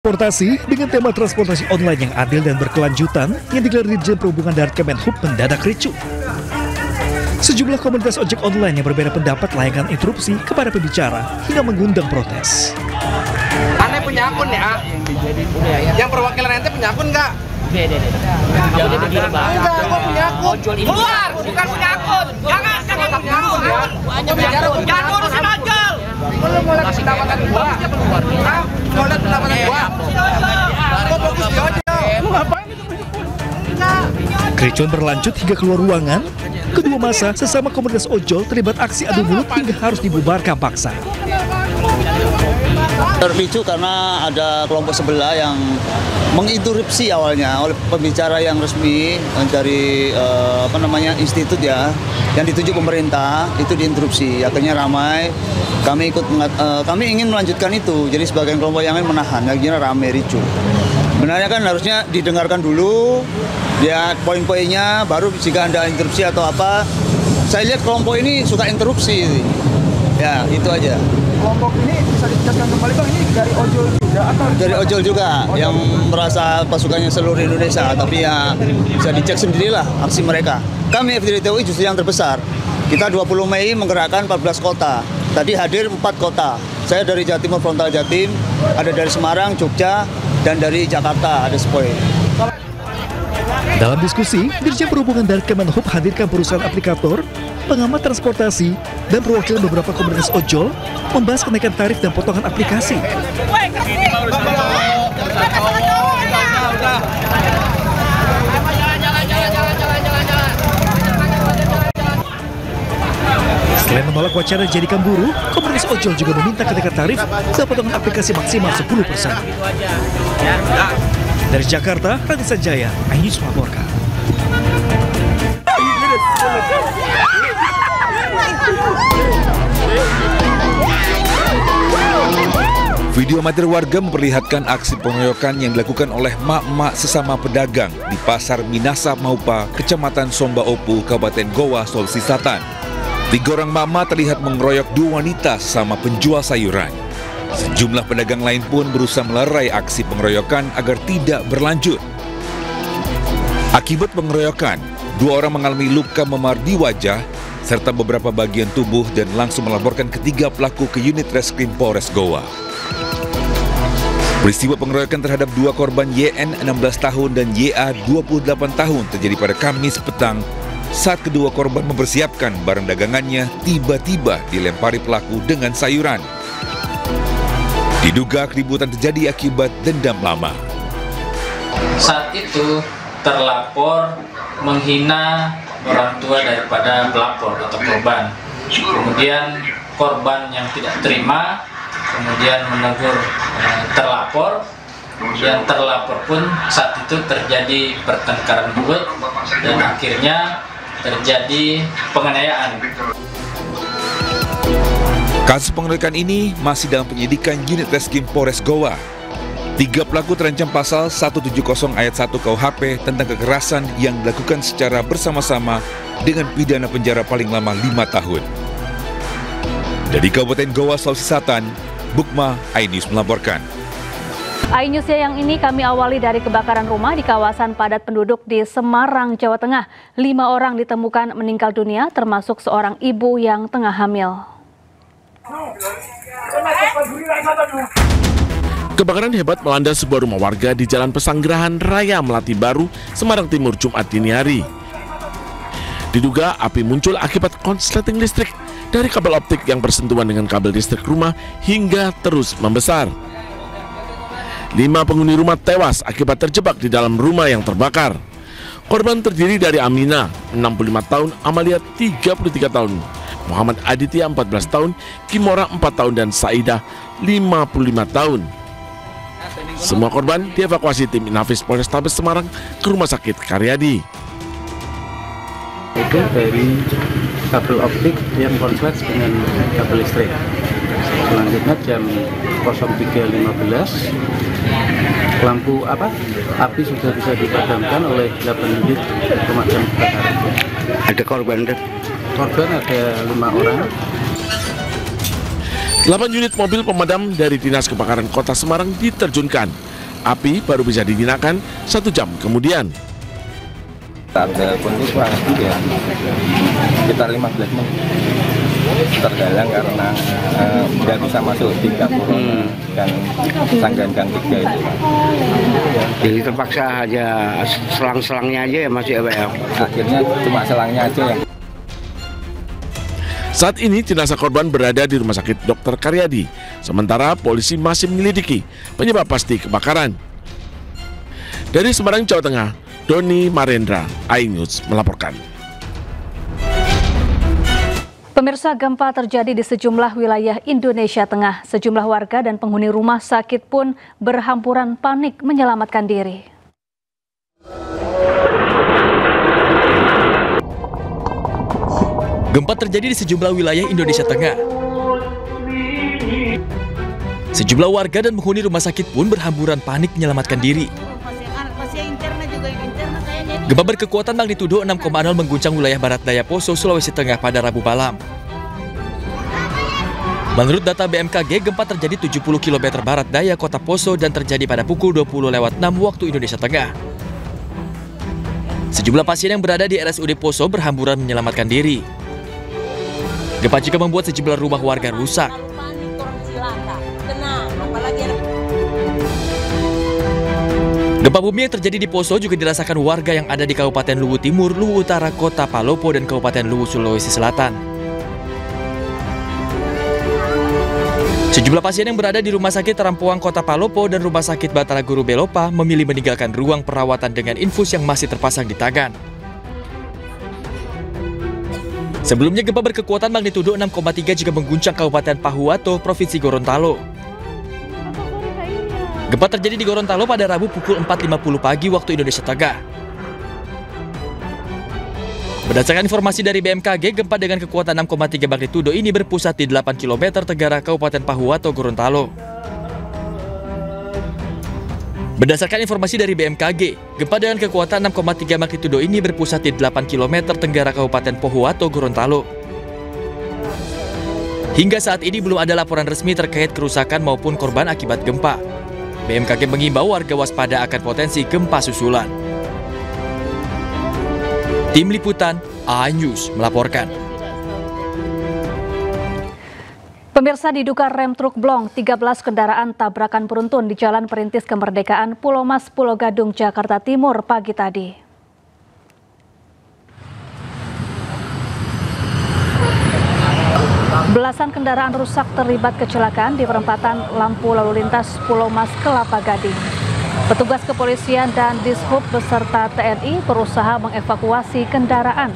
Transportasi dengan tema transportasi online yang adil dan berkelanjutan yang digelar di Dirjen Perhubungan Darat Kemenhub mendadak ricuh. Sejumlah komunitas ojek online yang berbeda pendapat layangkan interupsi kepada pembicara hingga mengundang protes. Ane punya akun ya? Yang perwakilan ente punya akun nggak? Enggak, aku punya akun. Keluar, bukan punya akun. Jangan punya akun ya. Jangan ngurusin ojol. Belum mulai pendapatan gua. Mau lihat pendapatan gua. Gua fokus di ojol. Lu ngapain itu? Kericuan berlanjut hingga keluar ruangan. Kedua masa sesama komunitas ojol terlibat aksi adu mulut hingga harus dibubarkan paksa. Terpicu karena ada kelompok sebelah yang menginterupsi awalnya oleh pembicara yang resmi dari institut ya, yang ditunjuk pemerintah itu diinterupsi. Akhirnya ramai. Kami ingin melanjutkan itu. Jadi sebagian kelompok yang lain menahan. Akhirnya ramai ricuh. Sebenarnya kan harusnya didengarkan dulu, lihat poin-poinnya, baru jika ada interupsi atau apa. Saya lihat kelompok ini suka interupsi. Ya, itu aja. Kelompok ini bisa ditegaskan kembali Bang, ini dari ojol juga atau dari ojol juga yang merasa pasukannya seluruh Indonesia, tapi ya bisa dicek sendirilah aksi mereka. Kami FDTUI justru yang terbesar. Kita 20 Mei menggerakkan 14 kota. Tadi hadir 4 kota. Saya dari Jawa Timur Frontal Jatim, ada dari Semarang, Jogja, dan dari Jakarta ada Sepoi. Dalam diskusi, Dirjen Perhubungan Darat Kemenhub hadirkan perusahaan aplikator, pengamat transportasi, dan perwakilan beberapa komunitas ojol membahas kenaikan tarif dan potongan aplikasi. Selain menolak wacana dijadikan buruh, komunitas ojol juga meminta kenaikan tarif dan potongan aplikasi maksimal 10%. Dari Jakarta, Raditya Sanjaya, iNews melaporkan. Video amatir warga memperlihatkan aksi pengeroyokan yang dilakukan oleh mak-mak sesama pedagang di Pasar Minasa Maupa, Kecamatan Somba Opu, Kabupaten Goa, Sulawesi Selatan. 3 orang mak-mak terlihat mengeroyok 2 wanita sesama penjual sayuran. Sejumlah pedagang lain pun berusaha melerai aksi pengeroyokan agar tidak berlanjut. Akibat pengeroyokan, 2 orang mengalami luka memar di wajah serta beberapa bagian tubuh dan langsung melaporkan ketiga pelaku ke unit Reskrim Polres Goa. Peristiwa pengeroyokan terhadap 2 korban YN 16 tahun dan YA 28 tahun terjadi pada Kamis petang saat kedua korban mempersiapkan barang dagangannya tiba-tiba dilempari pelaku dengan sayuran. Diduga keributan terjadi akibat dendam lama. Saat itu terlapor menghina orang tua daripada pelapor atau korban. Kemudian korban yang tidak terima kemudian menegur terlapor. Kemudian terlapor pun saat itu terjadi pertengkaran mulut dan akhirnya terjadi penganiayaan. Kasus pengeroyokan ini masih dalam penyidikan unit Reskrim Polres Goa. 3 pelaku terancam pasal 170 ayat 1 KUHP tentang kekerasan yang dilakukan secara bersama-sama dengan pidana penjara paling lama 5 tahun. Dari Kabupaten Goa, Sulawesi Selatan, Bukma, iNews melaporkan. iNews yang ini kami awali dari kebakaran rumah di kawasan padat penduduk di Semarang, Jawa Tengah. 5 orang ditemukan meninggal dunia, termasuk seorang ibu yang tengah hamil. Kebakaran hebat melanda sebuah rumah warga di Jalan Pesanggerahan Raya Melati Baru, Semarang Timur, Jumat dini hari. Diduga api muncul akibat konsleting listrik dari kabel optik yang bersentuhan dengan kabel listrik rumah hingga terus membesar. 5 penghuni rumah tewas akibat terjebak di dalam rumah yang terbakar. Korban terdiri dari Amina, 65 tahun, Amalia, 33 tahun, Muhammad Aditya, 14 tahun, Kimora, 4 tahun, dan Saidah, 55 tahun. Semua korban dievakuasi tim Inafis Polrestabes Semarang ke Rumah Sakit Karyadi. Itu dari kabel optik yang konslet dengan kabel listrik. Selanjutnya jam 03.15 lampu api sudah bisa dipadamkan oleh 8 unit pemadam kebakaran. Ada korban? Korban ada 5 orang. 8 unit mobil pemadam dari Dinas Kebakaran Kota Semarang diterjunkan Api baru bisa dijinakan 1 jam kemudian. Tanda kondisi ya sekitar 15 menit tergalang karena nggak bisa masuk di dapur dan sanggan gang 3 itu. Jadi terpaksa aja selang-selangnya aja ya Mas ya. Akhirnya cuma selangnya aja yang. Saat ini jenazah korban berada di Rumah Sakit Dr. Karyadi, sementara polisi masih menyelidiki penyebab pasti kebakaran. Dari Semarang, Jawa Tengah, Doni Marendra, iNews melaporkan. Pemirsa, gempa terjadi di sejumlah wilayah Indonesia Tengah. Sejumlah warga dan penghuni rumah sakit pun berhamburan panik menyelamatkan diri. Gempa terjadi di sejumlah wilayah Indonesia Tengah. Sejumlah warga dan penghuni rumah sakit pun berhamburan panik menyelamatkan diri. Gempa berkekuatan magnitudo 6,0 mengguncang wilayah barat daya Poso, Sulawesi Tengah pada Rabu malam. Menurut data BMKG, gempa terjadi 70 km barat daya kota Poso dan terjadi pada pukul 20.06 waktu Indonesia Tengah. Sejumlah pasien yang berada di RSUD Poso berhamburan menyelamatkan diri. Gempa juga membuat sejumlah rumah warga rusak. Gempa bumi yang terjadi di Poso juga dirasakan warga yang ada di Kabupaten Luwu Timur, Luwu Utara, Kota Palopo, dan Kabupaten Luwu, Sulawesi Selatan. Sejumlah pasien yang berada di Rumah Sakit Terampuang Kota Palopo dan Rumah Sakit Batara Guru Belopa memilih meninggalkan ruang perawatan dengan infus yang masih terpasang di tangan. Sebelumnya gempa berkekuatan magnitudo 6,3 juga mengguncang Kabupaten Pahuato, Provinsi Gorontalo. Gempa terjadi di Gorontalo pada Rabu pukul 4.50 pagi waktu Indonesia Tengah. Berdasarkan informasi dari BMKG, gempa dengan kekuatan 6,3 magnitudo ini berpusat di 8 km tenggara Kabupaten Pahuato, Gorontalo. Berdasarkan informasi dari BMKG, gempa dengan kekuatan 6,3 magnitudo ini berpusat di 8 km tenggara Kabupaten Pahuato, Gorontalo. Hingga saat ini belum ada laporan resmi terkait kerusakan maupun korban akibat gempa. BMKG mengimbau warga waspada akan potensi gempa susulan. Tim Liputan iNews melaporkan. Pemirsa, diduga rem truk blong, 13 kendaraan tabrakan beruntun di Jalan Perintis Kemerdekaan, Pulau Mas, Pulau Gadung, Jakarta Timur pagi tadi. Belasan kendaraan rusak terlibat kecelakaan di perempatan lampu lalu lintas Pulau Mas, Kelapa Gading. Petugas kepolisian dan Dishub beserta TNI berusaha mengevakuasi kendaraan.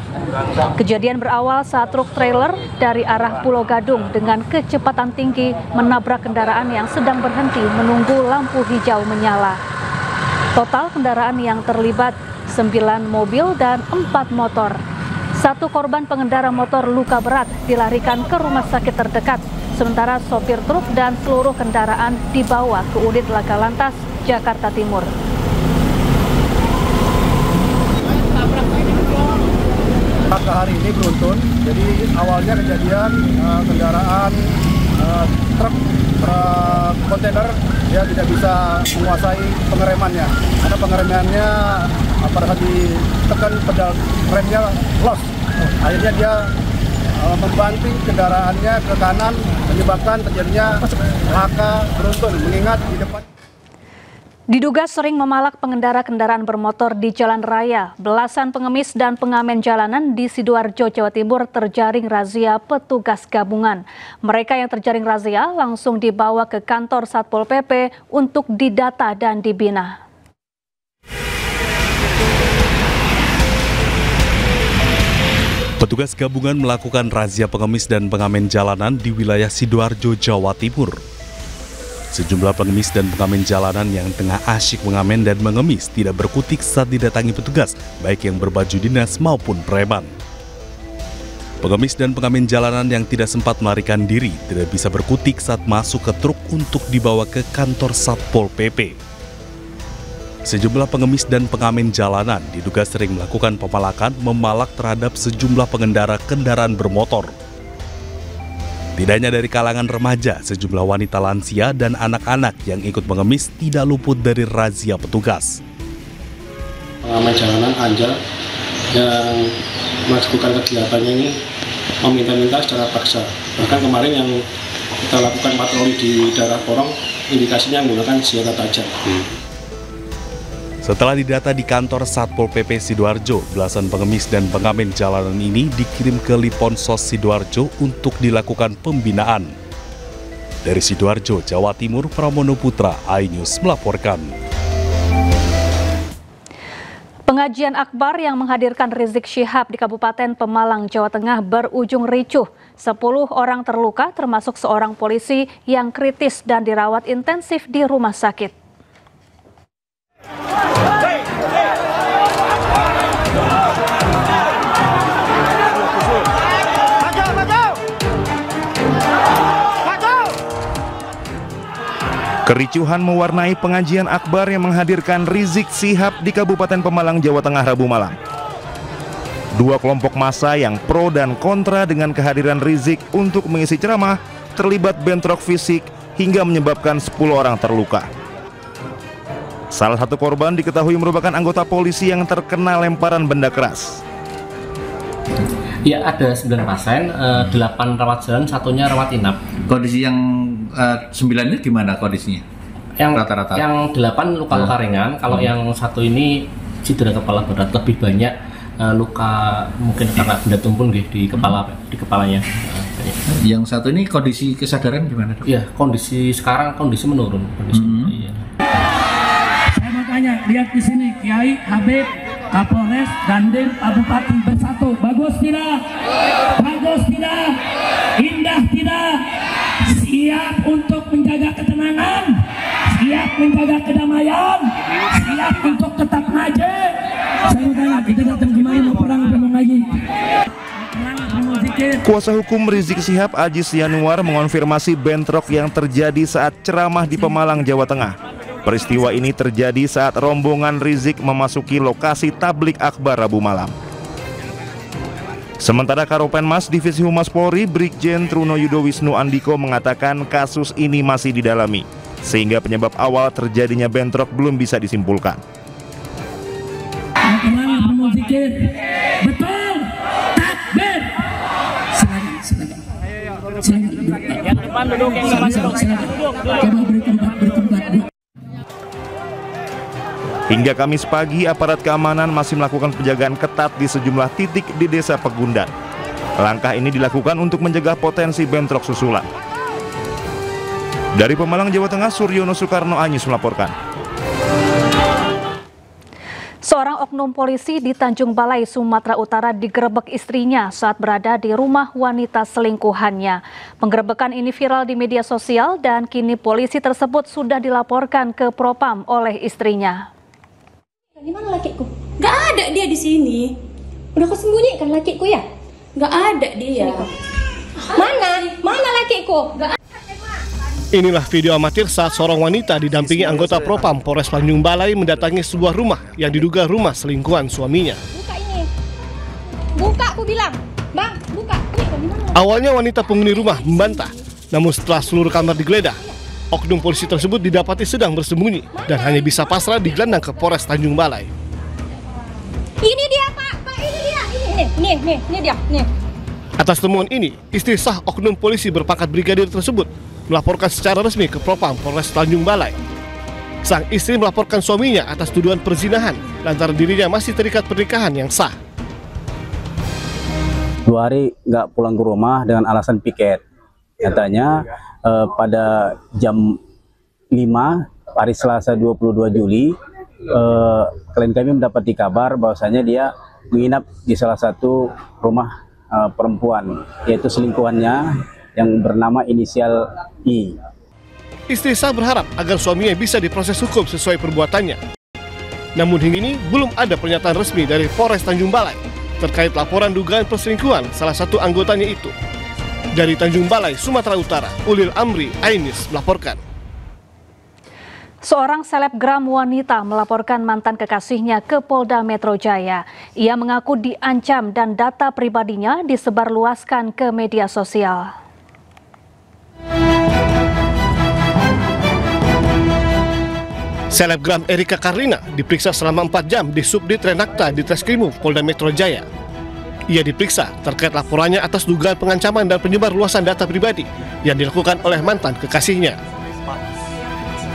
Kejadian berawal saat truk trailer dari arah Pulau Gadung dengan kecepatan tinggi menabrak kendaraan yang sedang berhenti menunggu lampu hijau menyala. Total kendaraan yang terlibat 9 mobil dan 4 motor. 1 korban pengendara motor luka berat dilarikan ke rumah sakit terdekat, sementara sopir truk dan seluruh kendaraan dibawa ke unit Laka Lantas, Jakarta Timur. Hari ini beruntun, jadi awalnya kejadian kendaraan truk kontainer dia tidak bisa menguasai pengeremannya, karena pengeremannya pada saat ditekan pedal remnya los. Akhirnya dia membanting kendaraannya ke kanan, menyebabkan terjadinya laka beruntun, mengingat di depan. Diduga sering memalak pengendara kendaraan bermotor di jalan raya, belasan pengemis dan pengamen jalanan di Sidoarjo, Jawa Timur terjaring razia petugas gabungan. Mereka yang terjaring razia langsung dibawa ke kantor Satpol PP untuk didata dan dibina. Petugas gabungan melakukan razia pengemis dan pengamen jalanan di wilayah Sidoarjo, Jawa Timur. Sejumlah pengemis dan pengamen jalanan yang tengah asyik mengamen dan mengemis tidak berkutik saat didatangi petugas, baik yang berbaju dinas maupun preman. Pengemis dan pengamen jalanan yang tidak sempat melarikan diri tidak bisa berkutik saat masuk ke truk untuk dibawa ke kantor Satpol PP. Sejumlah pengemis dan pengamen jalanan diduga sering melakukan pemalakan memalak terhadap sejumlah pengendara kendaraan bermotor. Tidak hanya dari kalangan remaja, sejumlah wanita lansia dan anak-anak yang ikut mengemis tidak luput dari razia petugas. Pengamen jalanan Anjal yang melakukan kegiatannya ini meminta-minta secara paksa. Bahkan kemarin yang kita lakukan patroli di daerah Porong, indikasinya menggunakan senjata tajam. Setelah didata di kantor Satpol PP Sidoarjo, belasan pengemis dan pengamen jalanan ini dikirim ke Liponsos Sidoarjo untuk dilakukan pembinaan. Dari Sidoarjo, Jawa Timur, Pramono Putra, iNews melaporkan. Pengajian akbar yang menghadirkan Rizik Syihab di Kabupaten Pemalang, Jawa Tengah berujung ricuh. 10 orang terluka termasuk seorang polisi yang kritis dan dirawat intensif di rumah sakit. Kericuhan mewarnai pengajian akbar yang menghadirkan Rizik Syihab di Kabupaten Pemalang, Jawa Tengah, Rabu malam. Dua kelompok massa yang pro dan kontra dengan kehadiran Rizik untuk mengisi ceramah terlibat bentrok fisik hingga menyebabkan 10 orang terluka. Salah satu korban diketahui merupakan anggota polisi yang terkena lemparan benda keras. Ya, ada 9 pasien, 8 rawat jalan, satunya rawat inap. Kondisi yang 9 ini gimana kondisinya? Yang rata-rata? Yang 8 luka-luka ringan, kalau yang satu ini cedera kepala berat, lebih banyak luka mungkin karena benda tumpul di kepalanya. Yang satu ini kondisi kesadaran gimana, Dok? Ya, sekarang kondisi menurun. Iya. Saya mau tanya, lihat di sini Kiai, Habib, Kapolres, Dandim, Bupati bersatu. Bagus tidak? Bagus tidak? Indah tidak? Siap untuk menjaga ketenangan? Siap menjaga kedamaian? Siap untuk tetap ngaji? Saya mau tanya, kita datang kemari mau perang atau mau ngaji? Kuasa hukum Rizik Syihab, Ajis Yanuar, mengonfirmasi bentrok yang terjadi saat ceramah di Pemalang, Jawa Tengah. Peristiwa ini terjadi saat rombongan Rizik memasuki lokasi tablik akbar Rabu malam. Sementara Karopenmas Divisi Humas Polri, Brigjen Truno Yudo Wisnu Andiko mengatakan kasus ini masih didalami, sehingga penyebab awal terjadinya bentrok belum bisa disimpulkan. Betul, takbir. Silakan. Yang depan duduk, yang depan duduk. Coba beri tempat. Hingga Kamis pagi, aparat keamanan masih melakukan penjagaan ketat di sejumlah titik di Desa Pegundan. Langkah ini dilakukan untuk mencegah potensi bentrok susulan. Dari Pemalang, Jawa Tengah, Suryono Soekarno, iNews melaporkan. Seorang oknum polisi di Tanjung Balai, Sumatera Utara digerebek istrinya saat berada di rumah wanita selingkuhannya. Penggerebekan ini viral di media sosial dan kini polisi tersebut sudah dilaporkan ke Propam oleh istrinya. Di mana lakiku? Gak ada dia di sini. Udah kau sembunyikan lakiku ya? Gak ada dia. Mana lakiku? Gak ada. Inilah video amatir saat seorang wanita didampingi anggota Propam Polres Tanjung Balai mendatangi sebuah rumah yang diduga rumah selingkuhan suaminya. Buka ini. Buka, aku bilang. Bang, buka. Awalnya wanita penghuni rumah membantah, namun setelah seluruh kamar digeledah, oknum polisi tersebut didapati sedang bersembunyi dan hanya bisa pasrah digelandang ke Polres Tanjung Balai. Ini dia, Pak. Ini dia. Ini dia. Atas temuan ini, istri sah oknum polisi berpangkat brigadir tersebut melaporkan secara resmi ke Propam Polres Tanjung Balai. Sang istri melaporkan suaminya atas tuduhan perzinahan lantaran dirinya masih terikat pernikahan yang sah. 2 hari nggak pulang ke rumah dengan alasan piket. Katanya pada jam 5 hari Selasa 22 Juli klien kami mendapati kabar bahwasanya dia menginap di salah satu rumah perempuan, yaitu selingkuhannya yang bernama inisial I. Istri sah berharap agar suaminya bisa diproses hukum sesuai perbuatannya. Namun hingga ini belum ada pernyataan resmi dari Polres Tanjung Balai terkait laporan dugaan perselingkuhan salah satu anggotanya itu. Dari Tanjung Balai, Sumatera Utara, Ulil Amri, iNews melaporkan. Seorang selebgram wanita melaporkan mantan kekasihnya ke Polda Metro Jaya. Ia mengaku diancam dan data pribadinya disebarluaskan ke media sosial. Selebgram Erika Karlina diperiksa selama 4 jam di Subdit Renakta di Treskrimum Polda Metro Jaya. Ia diperiksa terkait laporannya atas dugaan pengancaman dan penyebar luasan data pribadi yang dilakukan oleh mantan kekasihnya.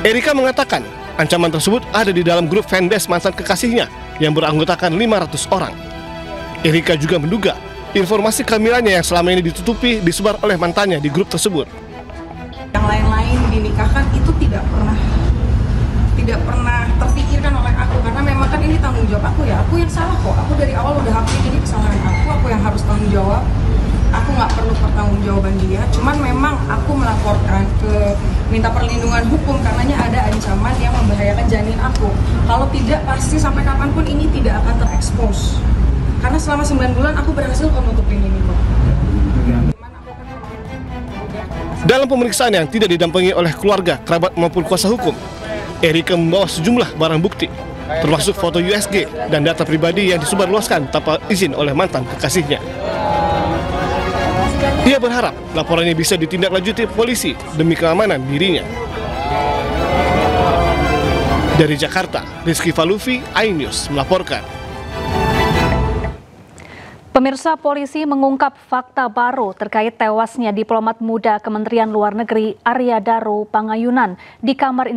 Erika mengatakan ancaman tersebut ada di dalam grup fanbase mantan kekasihnya yang beranggotakan 500 orang. Erika juga menduga informasi kehamilannya yang selama ini ditutupi disebar oleh mantannya di grup tersebut. Yang lain-lain dinikahkan itu tidak pernah terpikirkan oleh aku, karena memang kan ini tanggung jawab aku ya, aku yang salah kok, aku dari awal udah akui jadi kesalahan aku yang harus tanggung jawab, aku nggak perlu pertanggungjawaban dia, cuman memang aku melaporkan minta perlindungan hukum karenanya ada ancaman yang membahayakan janin aku, kalau tidak pasti sampai kapanpun ini tidak akan terekspos, karena selama 9 bulan aku berhasil kok nutupin ini kok. Dalam pemeriksaan yang tidak didampingi oleh keluarga, kerabat maupun kuasa hukum, Erika membawa sejumlah barang bukti, termasuk foto USG dan data pribadi yang disebarluaskan tanpa izin oleh mantan kekasihnya. Ia berharap laporannya bisa ditindaklanjuti polisi demi keamanan dirinya. Dari Jakarta, Rizky Falufi, iNews melaporkan. Pemirsa, polisi mengungkap fakta baru terkait tewasnya diplomat muda Kementerian Luar Negeri Arya Daru Pangayunan di kamar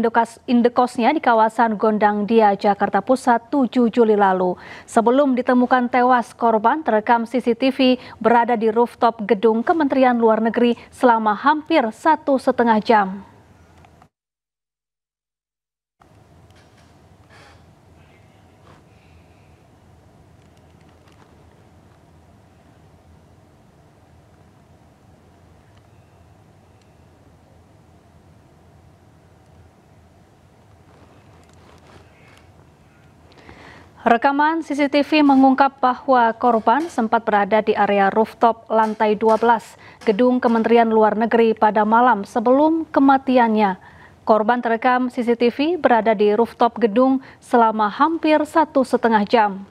indekosnya di kawasan Gondang Dia, Jakarta Pusat 7 Juli lalu. Sebelum ditemukan tewas, korban terekam CCTV berada di rooftop gedung Kementerian Luar Negeri selama hampir 1,5 jam. Rekaman CCTV mengungkap bahwa korban sempat berada di area rooftop lantai 12 gedung Kementerian Luar Negeri pada malam sebelum kematiannya. Korban terekam CCTV berada di rooftop gedung selama hampir 1,5 jam.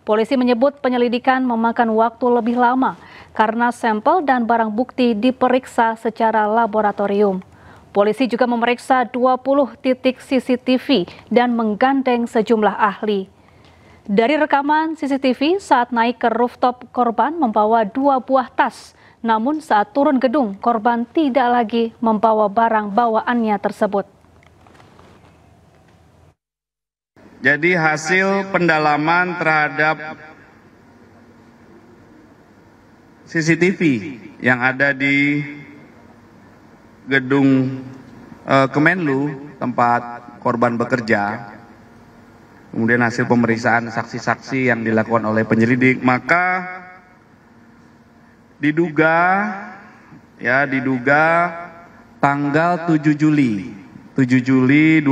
Polisi menyebut penyelidikan memakan waktu lebih lama karena sampel dan barang bukti diperiksa secara laboratorium. Polisi juga memeriksa 20 titik CCTV dan menggandeng sejumlah ahli. Dari rekaman CCTV, saat naik ke rooftop, korban membawa 2 buah tas. Namun saat turun gedung, korban tidak lagi membawa barang bawaannya tersebut. Jadi hasil pendalaman terhadap CCTV yang ada di gedung Kemenlu tempat korban bekerja, kemudian hasil pemeriksaan saksi-saksi yang dilakukan oleh penyelidik, maka diduga tanggal 7 Juli 2025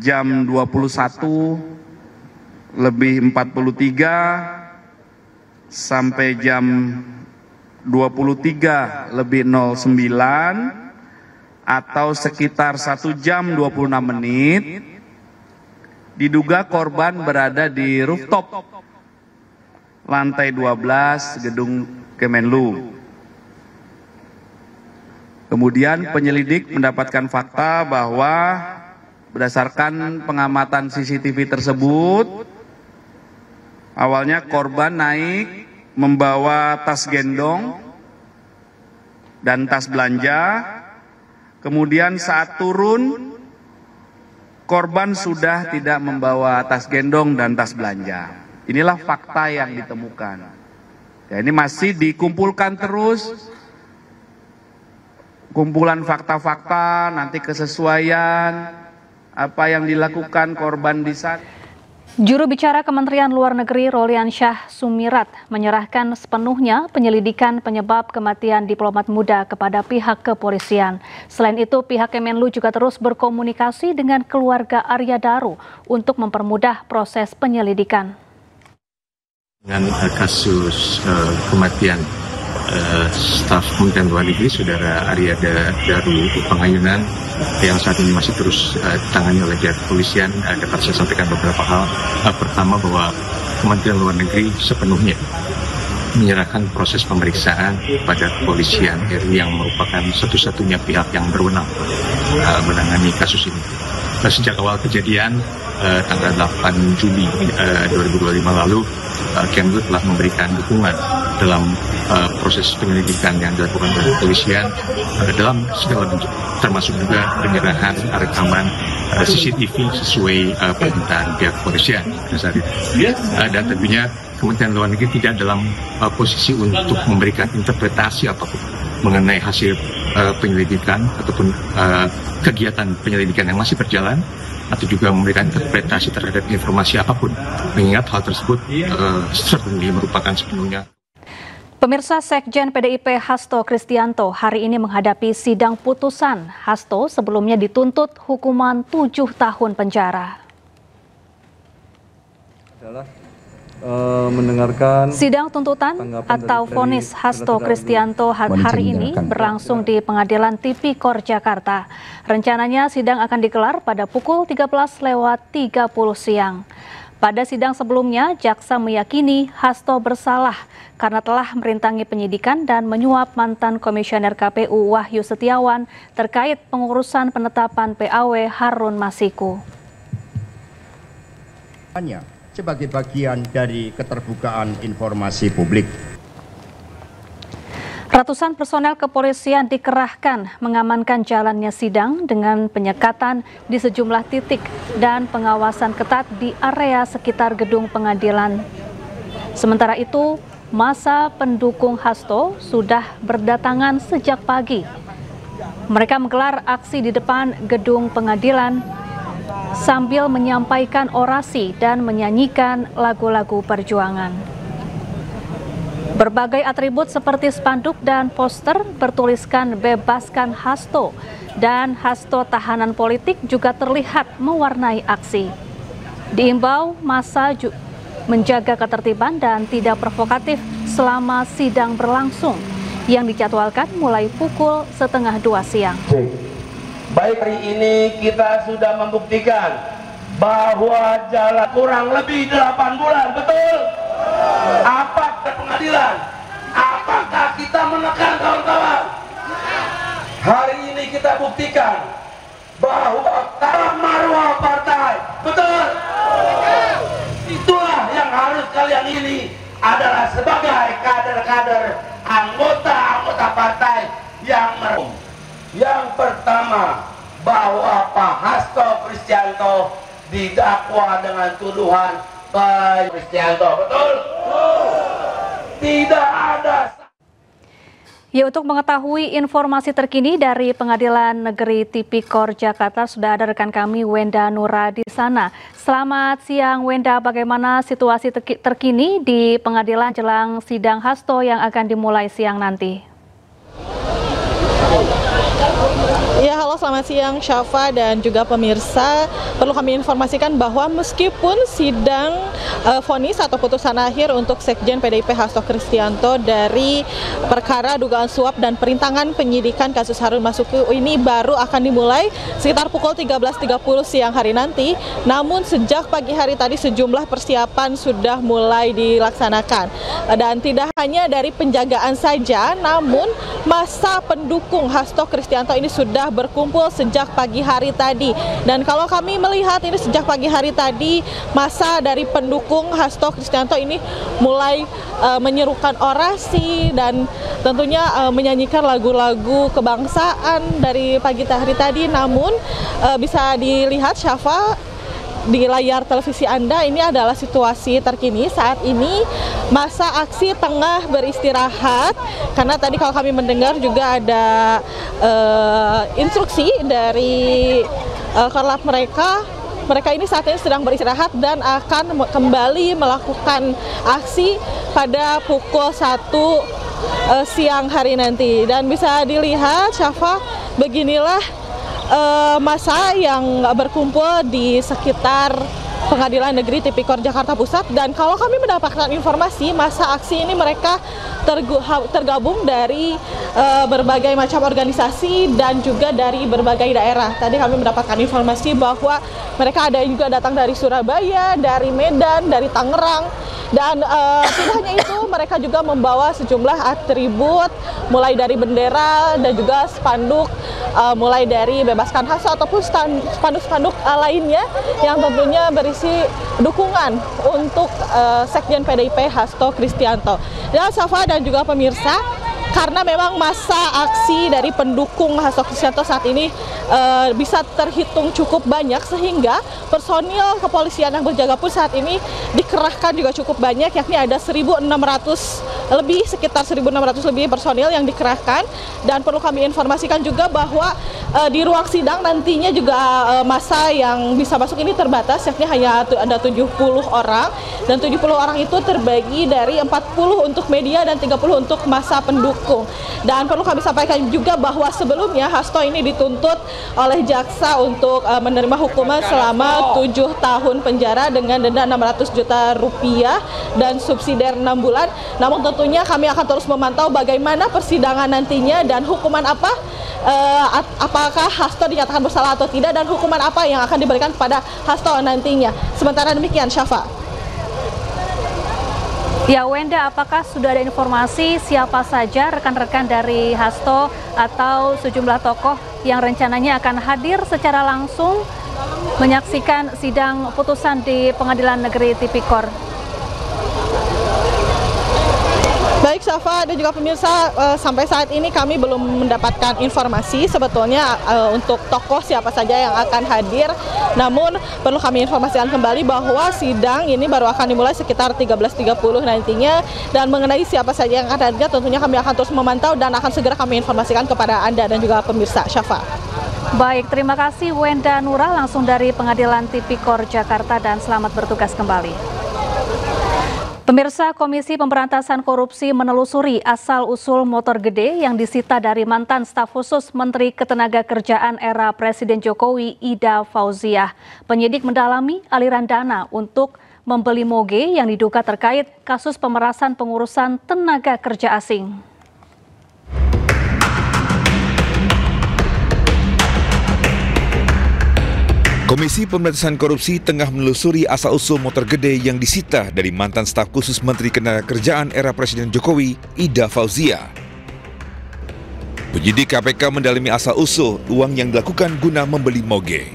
jam 21:43 sampai jam 23:09 atau sekitar 1 jam 26 menit diduga korban berada di rooftop lantai 12 gedung Kemenlu. Kemudian penyelidik mendapatkan fakta bahwa berdasarkan pengamatan CCTV tersebut, awalnya korban naik membawa tas gendong dan tas belanja. Kemudian saat turun, korban sudah tidak membawa tas gendong dan tas belanja. Inilah fakta yang ditemukan. Ya, ini masih dikumpulkan terus, kumpulan fakta-fakta, nanti kesesuaian apa yang dilakukan korban di sana. Juru bicara Kementerian Luar Negeri Roliansyah Sumirat menyerahkan sepenuhnya penyelidikan penyebab kematian diplomat muda kepada pihak kepolisian. Selain itu, pihak Kemenlu juga terus berkomunikasi dengan keluarga Arya Daru untuk mempermudah proses penyelidikan. Dengan kasus kematian staf Kementerian Luar Negeri Saudara Arya Daru Pangayunan yang saat ini masih terus ditangani oleh pihak kepolisian, dapat saya sampaikan beberapa hal. Pertama, bahwa Kementerian Luar Negeri sepenuhnya menyerahkan proses pemeriksaan kepada kepolisian RI yang merupakan satu-satunya pihak yang berwenang menangani kasus ini. Sejak awal kejadian tanggal 8 Juli 2025 lalu, Kemlu telah memberikan dukungan dalam proses penyelidikan yang dilakukan oleh kepolisian dalam segala bentuk, termasuk juga penyerahan rekaman CCTV sesuai permintaan pihak kepolisian saat itu. Dan tentunya Kementerian Luar Negeri tidak dalam posisi untuk memberikan interpretasi apapun mengenai hasil penyelidikan ataupun kegiatan penyelidikan yang masih berjalan, atau juga memberikan interpretasi terhadap informasi apapun, mengingat hal tersebut certainly merupakan sepenuhnya. Pemirsa, Sekjen PDIP Hasto Kristianto hari ini menghadapi sidang putusan. Hasto sebelumnya dituntut hukuman 7 tahun penjara. Mendengarkan sidang tuntutan atau vonis Hasto Kristianto hari ini berlangsung di Pengadilan Tipikor Jakarta. Rencananya sidang akan digelar pada pukul 13.30 siang. Pada sidang sebelumnya, jaksa meyakini Hasto bersalah karena telah merintangi penyidikan dan menyuap mantan Komisioner KPU Wahyu Setiawan terkait pengurusan penetapan PAW Harun Masiku. Sebagai bagian dari keterbukaan informasi publik. Ratusan personel kepolisian dikerahkan mengamankan jalannya sidang dengan penyekatan di sejumlah titik dan pengawasan ketat di area sekitar gedung pengadilan. Sementara itu, massa pendukung Hasto sudah berdatangan sejak pagi. Mereka menggelar aksi di depan gedung pengadilan sambil menyampaikan orasi dan menyanyikan lagu-lagu perjuangan. Berbagai atribut seperti spanduk dan poster bertuliskan "Bebaskan Hasto" dan "Hasto tahanan politik" juga terlihat mewarnai aksi. Diimbau massa menjaga ketertiban dan tidak provokatif selama sidang berlangsung yang dijadwalkan mulai pukul 1:30 siang. Baik, hari ini kita sudah membuktikan bahwa jalan kurang lebih 8 bulan, betul? Apakah pengadilan? Apakah kita menekan kawan-kawan? Hari ini kita buktikan bahwa taraf marwah partai, betul? Itulah yang harus kalian ini adalah sebagai kader-kader anggota partai yang merem. Yang pertama, bahwa Pak Hasto Kristianto didakwa dengan tuduhan Pak Kristianto, betul? Tidak ada. Ya, untuk mengetahui informasi terkini dari Pengadilan Negeri Tipikor Jakarta sudah ada rekan kami Wenda Nura di sana. Selamat siang Wenda, bagaimana situasi terkini di pengadilan jelang sidang Hasto yang akan dimulai siang nanti? Ya, halo, selamat siang Syafa dan juga pemirsa. Perlu kami informasikan bahwa meskipun sidang vonis atau putusan akhir untuk Sekjen PDIP Hasto Kristianto dari perkara dugaan suap dan perintangan penyidikan kasus Harun Masiku ini baru akan dimulai sekitar pukul 13.30 siang hari nanti, namun sejak pagi hari tadi sejumlah persiapan sudah mulai dilaksanakan. Dan tidak hanya dari penjagaan saja, namun massa pendukung Hasto Kristianto ini sudah berkumpul sejak pagi hari tadi. Dan kalau kami melihat ini sejak pagi hari tadi, massa dari pendukung Hasto Kristianto ini mulai menyerukan orasi dan tentunya menyanyikan lagu-lagu kebangsaan dari pagi hari tadi. Namun bisa dilihat Syafa di layar televisi Anda, ini adalah situasi terkini saat ini. Masa aksi tengah beristirahat karena tadi kalau kami mendengar juga ada instruksi dari korlap mereka ini saat ini sedang beristirahat dan akan kembali melakukan aksi pada pukul 1 siang hari nanti. Dan bisa dilihat Syafa, beginilah massa yang berkumpul di sekitar Pengadilan Negeri Tipikor Jakarta Pusat. Dan kalau kami mendapatkan informasi, massa aksi ini mereka tergabung dari berbagai macam organisasi dan juga dari berbagai daerah. Tadi kami mendapatkan informasi bahwa mereka ada yang juga datang dari Surabaya, dari Medan, dari Tangerang, Dan tidak hanya itu, mereka juga membawa sejumlah atribut mulai dari bendera dan juga spanduk, mulai dari bebaskan Hasto ataupun spanduk-spanduk lainnya yang tentunya berisi dukungan untuk Sekjen PDIP Hasto Kristianto. Dan Safa dan juga pemirsa, karena memang masa aksi dari pendukung Hasto Kristianto saat ini bisa terhitung cukup banyak, sehingga personil kepolisian yang berjaga pun saat ini dikerahkan juga cukup banyak, yakni ada 1.600 lebih, sekitar 1.600 lebih personil yang dikerahkan. Dan perlu kami informasikan juga bahwa di ruang sidang nantinya juga masa yang bisa masuk ini terbatas, yakni hanya ada 70 orang, dan 70 orang itu terbagi dari 40 untuk media dan 30 untuk masa pendukung. Dan perlu kami sampaikan juga bahwa sebelumnya Hasto ini dituntut oleh jaksa untuk menerima hukuman selama 7 tahun penjara dengan denda 600 juta rupiah dan subsidiar 6 bulan. Namun tentunya kami akan terus memantau bagaimana persidangan nantinya dan hukuman apa, apakah Hasto dinyatakan bersalah atau tidak, dan hukuman apa yang akan diberikan kepada Hasto nantinya. Sementara demikian, Syafa. Ya, Wenda, apakah sudah ada informasi siapa saja rekan-rekan dari Hasto atau sejumlah tokoh yang rencananya akan hadir secara langsung menyaksikan sidang putusan di Pengadilan Negeri Tipikor? Baik, Safa dan juga pemirsa, sampai saat ini kami belum mendapatkan informasi sebetulnya untuk tokoh siapa saja yang akan hadir. Namun perlu kami informasikan kembali bahwa sidang ini baru akan dimulai sekitar 13.30 nantinya. Dan mengenai siapa saja yang akan hadir, tentunya kami akan terus memantau dan akan segera kami informasikan kepada Anda dan juga pemirsa. Syafa. Baik, terima kasih Wenda Nura langsung dari Pengadilan Tipikor Jakarta, dan selamat bertugas kembali. Pemirsa, Komisi Pemberantasan Korupsi menelusuri asal-usul motor gede yang disita dari mantan staf khusus Menteri Ketenagakerjaan era Presiden Jokowi, Ida Fauziah. Penyidik mendalami aliran dana untuk membeli moge yang diduga terkait kasus pemerasan pengurusan tenaga kerja asing. Komisi Pemberantasan Korupsi tengah menelusuri asal-usul motor gede yang disita dari mantan staf khusus Menteri Ketenagakerjaan era Presiden Jokowi, Ida Fauziah. Penyidik KPK mendalami asal-usul uang yang dilakukan guna membeli moge.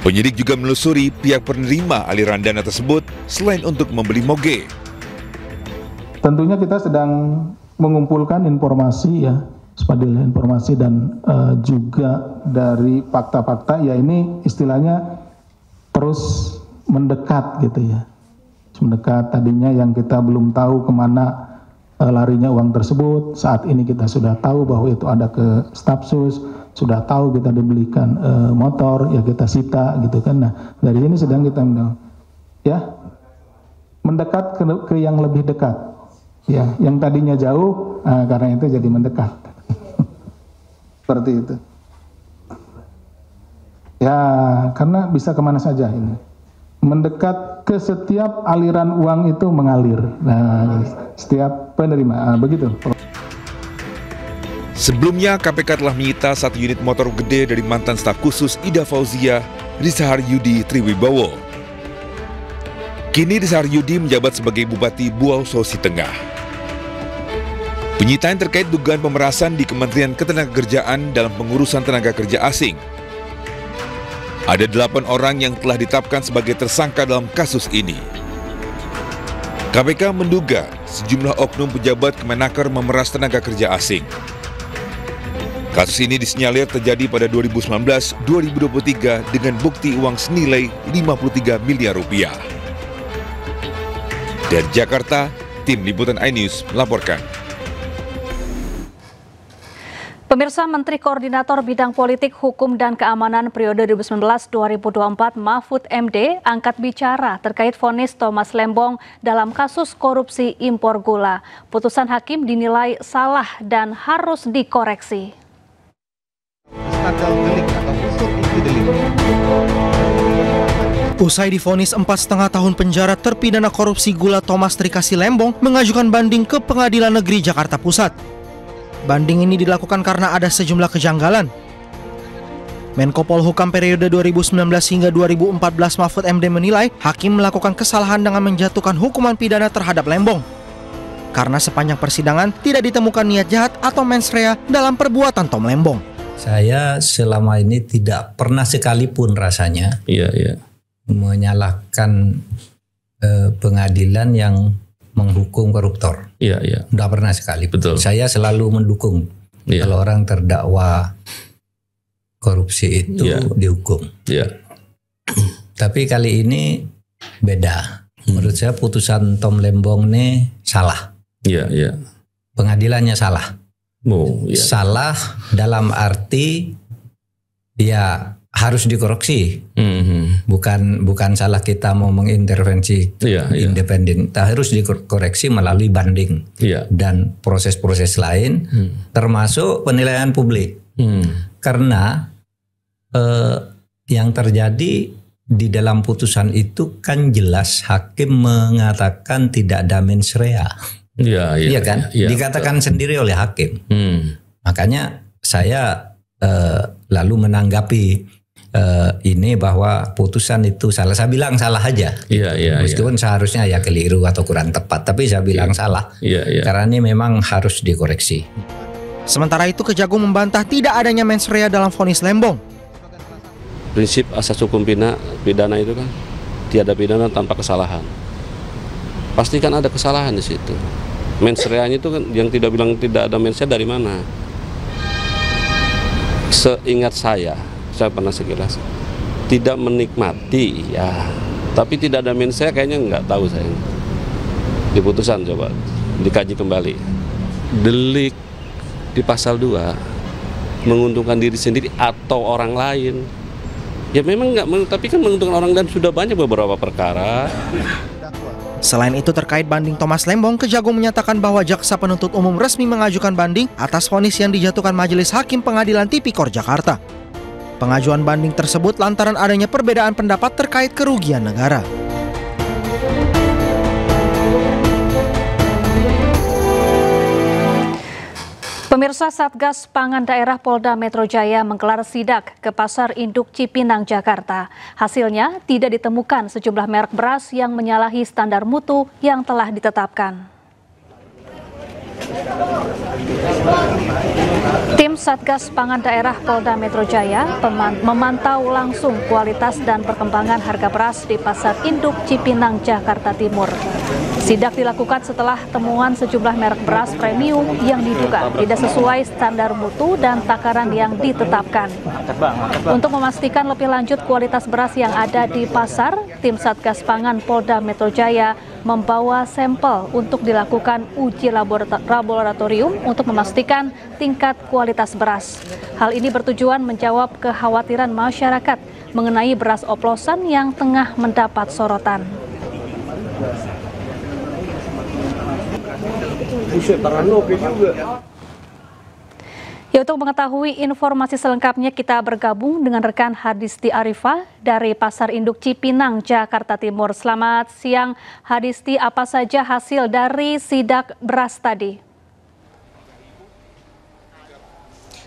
Penyidik juga menelusuri pihak penerima aliran dana tersebut selain untuk membeli moge. Tentunya kita sedang mengumpulkan informasi ya, sepadil informasi dan juga dari fakta-fakta, ya ini istilahnya terus mendekat gitu ya. Mendekat, tadinya yang kita belum tahu kemana larinya uang tersebut, saat ini kita sudah tahu bahwa itu ada ke Stafsus, sudah tahu kita dibelikan motor, ya kita sita gitu kan. Nah dari ini sedang kita ya mendekat ke yang lebih dekat, ya yang tadinya jauh, karena itu jadi mendekat. Seperti itu. Ya, karena bisa kemana saja ini. Mendekat ke setiap aliran uang itu mengalir. Nah, setiap penerima, begitu. Sebelumnya, KPK telah menyita 1 unit motor gede dari mantan staf khusus Ida Fauziah, Rizaharyudi Triwibowo. Kini Rizaharyudi menjabat sebagai Bupati Buau, Sulawesi Tengah. Penyitaan terkait dugaan pemerasan di Kementerian Ketenagakerjaan dalam pengurusan tenaga kerja asing. Ada 8 orang yang telah ditetapkan sebagai tersangka dalam kasus ini. KPK menduga sejumlah oknum pejabat Kemenaker memeras tenaga kerja asing. Kasus ini disinyalir terjadi pada 2019-2023 dengan bukti uang senilai 53 miliar rupiah. Dari Jakarta, tim Liputan iNews melaporkan. Pemirsa, Menteri Koordinator Bidang Politik, Hukum, dan Keamanan periode 2019-2024 Mahfud MD angkat bicara terkait vonis Thomas Lembong dalam kasus korupsi impor gula. Putusan hakim dinilai salah dan harus dikoreksi. Usai divonis 4,5 tahun penjara, terpidana korupsi gula Thomas Trikasih Lembong mengajukan banding ke Pengadilan Negeri Jakarta Pusat. Banding ini dilakukan karena ada sejumlah kejanggalan. Menko Polhukam periode 2019 hingga 2014 Mahfud MD menilai hakim melakukan kesalahan dengan menjatuhkan hukuman pidana terhadap Lembong. Karena sepanjang persidangan tidak ditemukan niat jahat atau mens rea dalam perbuatan Tom Lembong. Saya selama ini tidak pernah sekalipun rasanya menyalahkan pengadilan yang menghukum koruptor. Tidak pernah sekali. Betul. Saya selalu mendukung kalau orang terdakwa korupsi itu dihukum. Tapi kali ini beda. Menurut saya putusan Tom Lembong ini salah. Pengadilannya salah. Salah dalam arti harus dikoreksi. Bukan salah kita mau mengintervensi independen. Harus dikoreksi melalui banding dan proses-proses lain, termasuk penilaian publik. Karena yang terjadi di dalam putusan itu kan jelas hakim mengatakan tidak ada mens rea. Iya kan? Dikatakan sendiri oleh hakim. Makanya saya lalu menanggapi ini bahwa putusan itu salah. Saya bilang salah aja. Meskipun seharusnya keliru atau kurang tepat, tapi saya bilang salah. Karena ini memang harus dikoreksi. Sementara itu Kejagung membantah tidak adanya mens rea dalam vonis Lembong. Prinsip asas hukum pidana itu kan tiada pidana tanpa kesalahan. Pasti kan ada kesalahan di situ. Mens rea-nya itu kan yang tidak bilang tidak ada mens rea dari mana? Seingat saya pernah sekilas tidak menikmati tapi tidak ada mens rea kayaknya nggak tahu saya. Di putusan coba dikaji kembali. Delik di pasal 2 menguntungkan diri sendiri atau orang lain. Ya memang nggak, tapi kan menguntungkan orang dan sudah banyak beberapa perkara. Selain itu terkait banding Thomas Lembong, Kejagung menyatakan bahwa jaksa penuntut umum resmi mengajukan banding atas vonis yang dijatuhkan Majelis Hakim Pengadilan Tipikor Jakarta. Pengajuan banding tersebut lantaran adanya perbedaan pendapat terkait kerugian negara. Pemirsa, Satgas Pangan Daerah Polda Metro Jaya menggelar sidak ke Pasar Induk Cipinang, Jakarta. Hasilnya tidak ditemukan sejumlah merek beras yang menyalahi standar mutu yang telah ditetapkan. Tim Satgas Pangan Daerah Polda Metro Jaya memantau langsung kualitas dan perkembangan harga beras di Pasar Induk Cipinang, Jakarta Timur. Sidak dilakukan setelah temuan sejumlah merek beras premium yang diduga tidak sesuai standar mutu dan takaran yang ditetapkan. Untuk memastikan lebih lanjut kualitas beras yang ada di pasar, tim Satgas Pangan Polda Metro Jaya membawa sampel untuk dilakukan uji laboratorium untuk memastikan tingkat kualitas beras. Hal ini bertujuan menjawab kekhawatiran masyarakat mengenai beras oplosan yang tengah mendapat sorotan. Ya, untuk mengetahui informasi selengkapnya kita bergabung dengan rekan Hadisti Arifah dari Pasar Induk Cipinang, Jakarta Timur. Selamat siang Hadisti, apa saja hasil dari sidak beras tadi?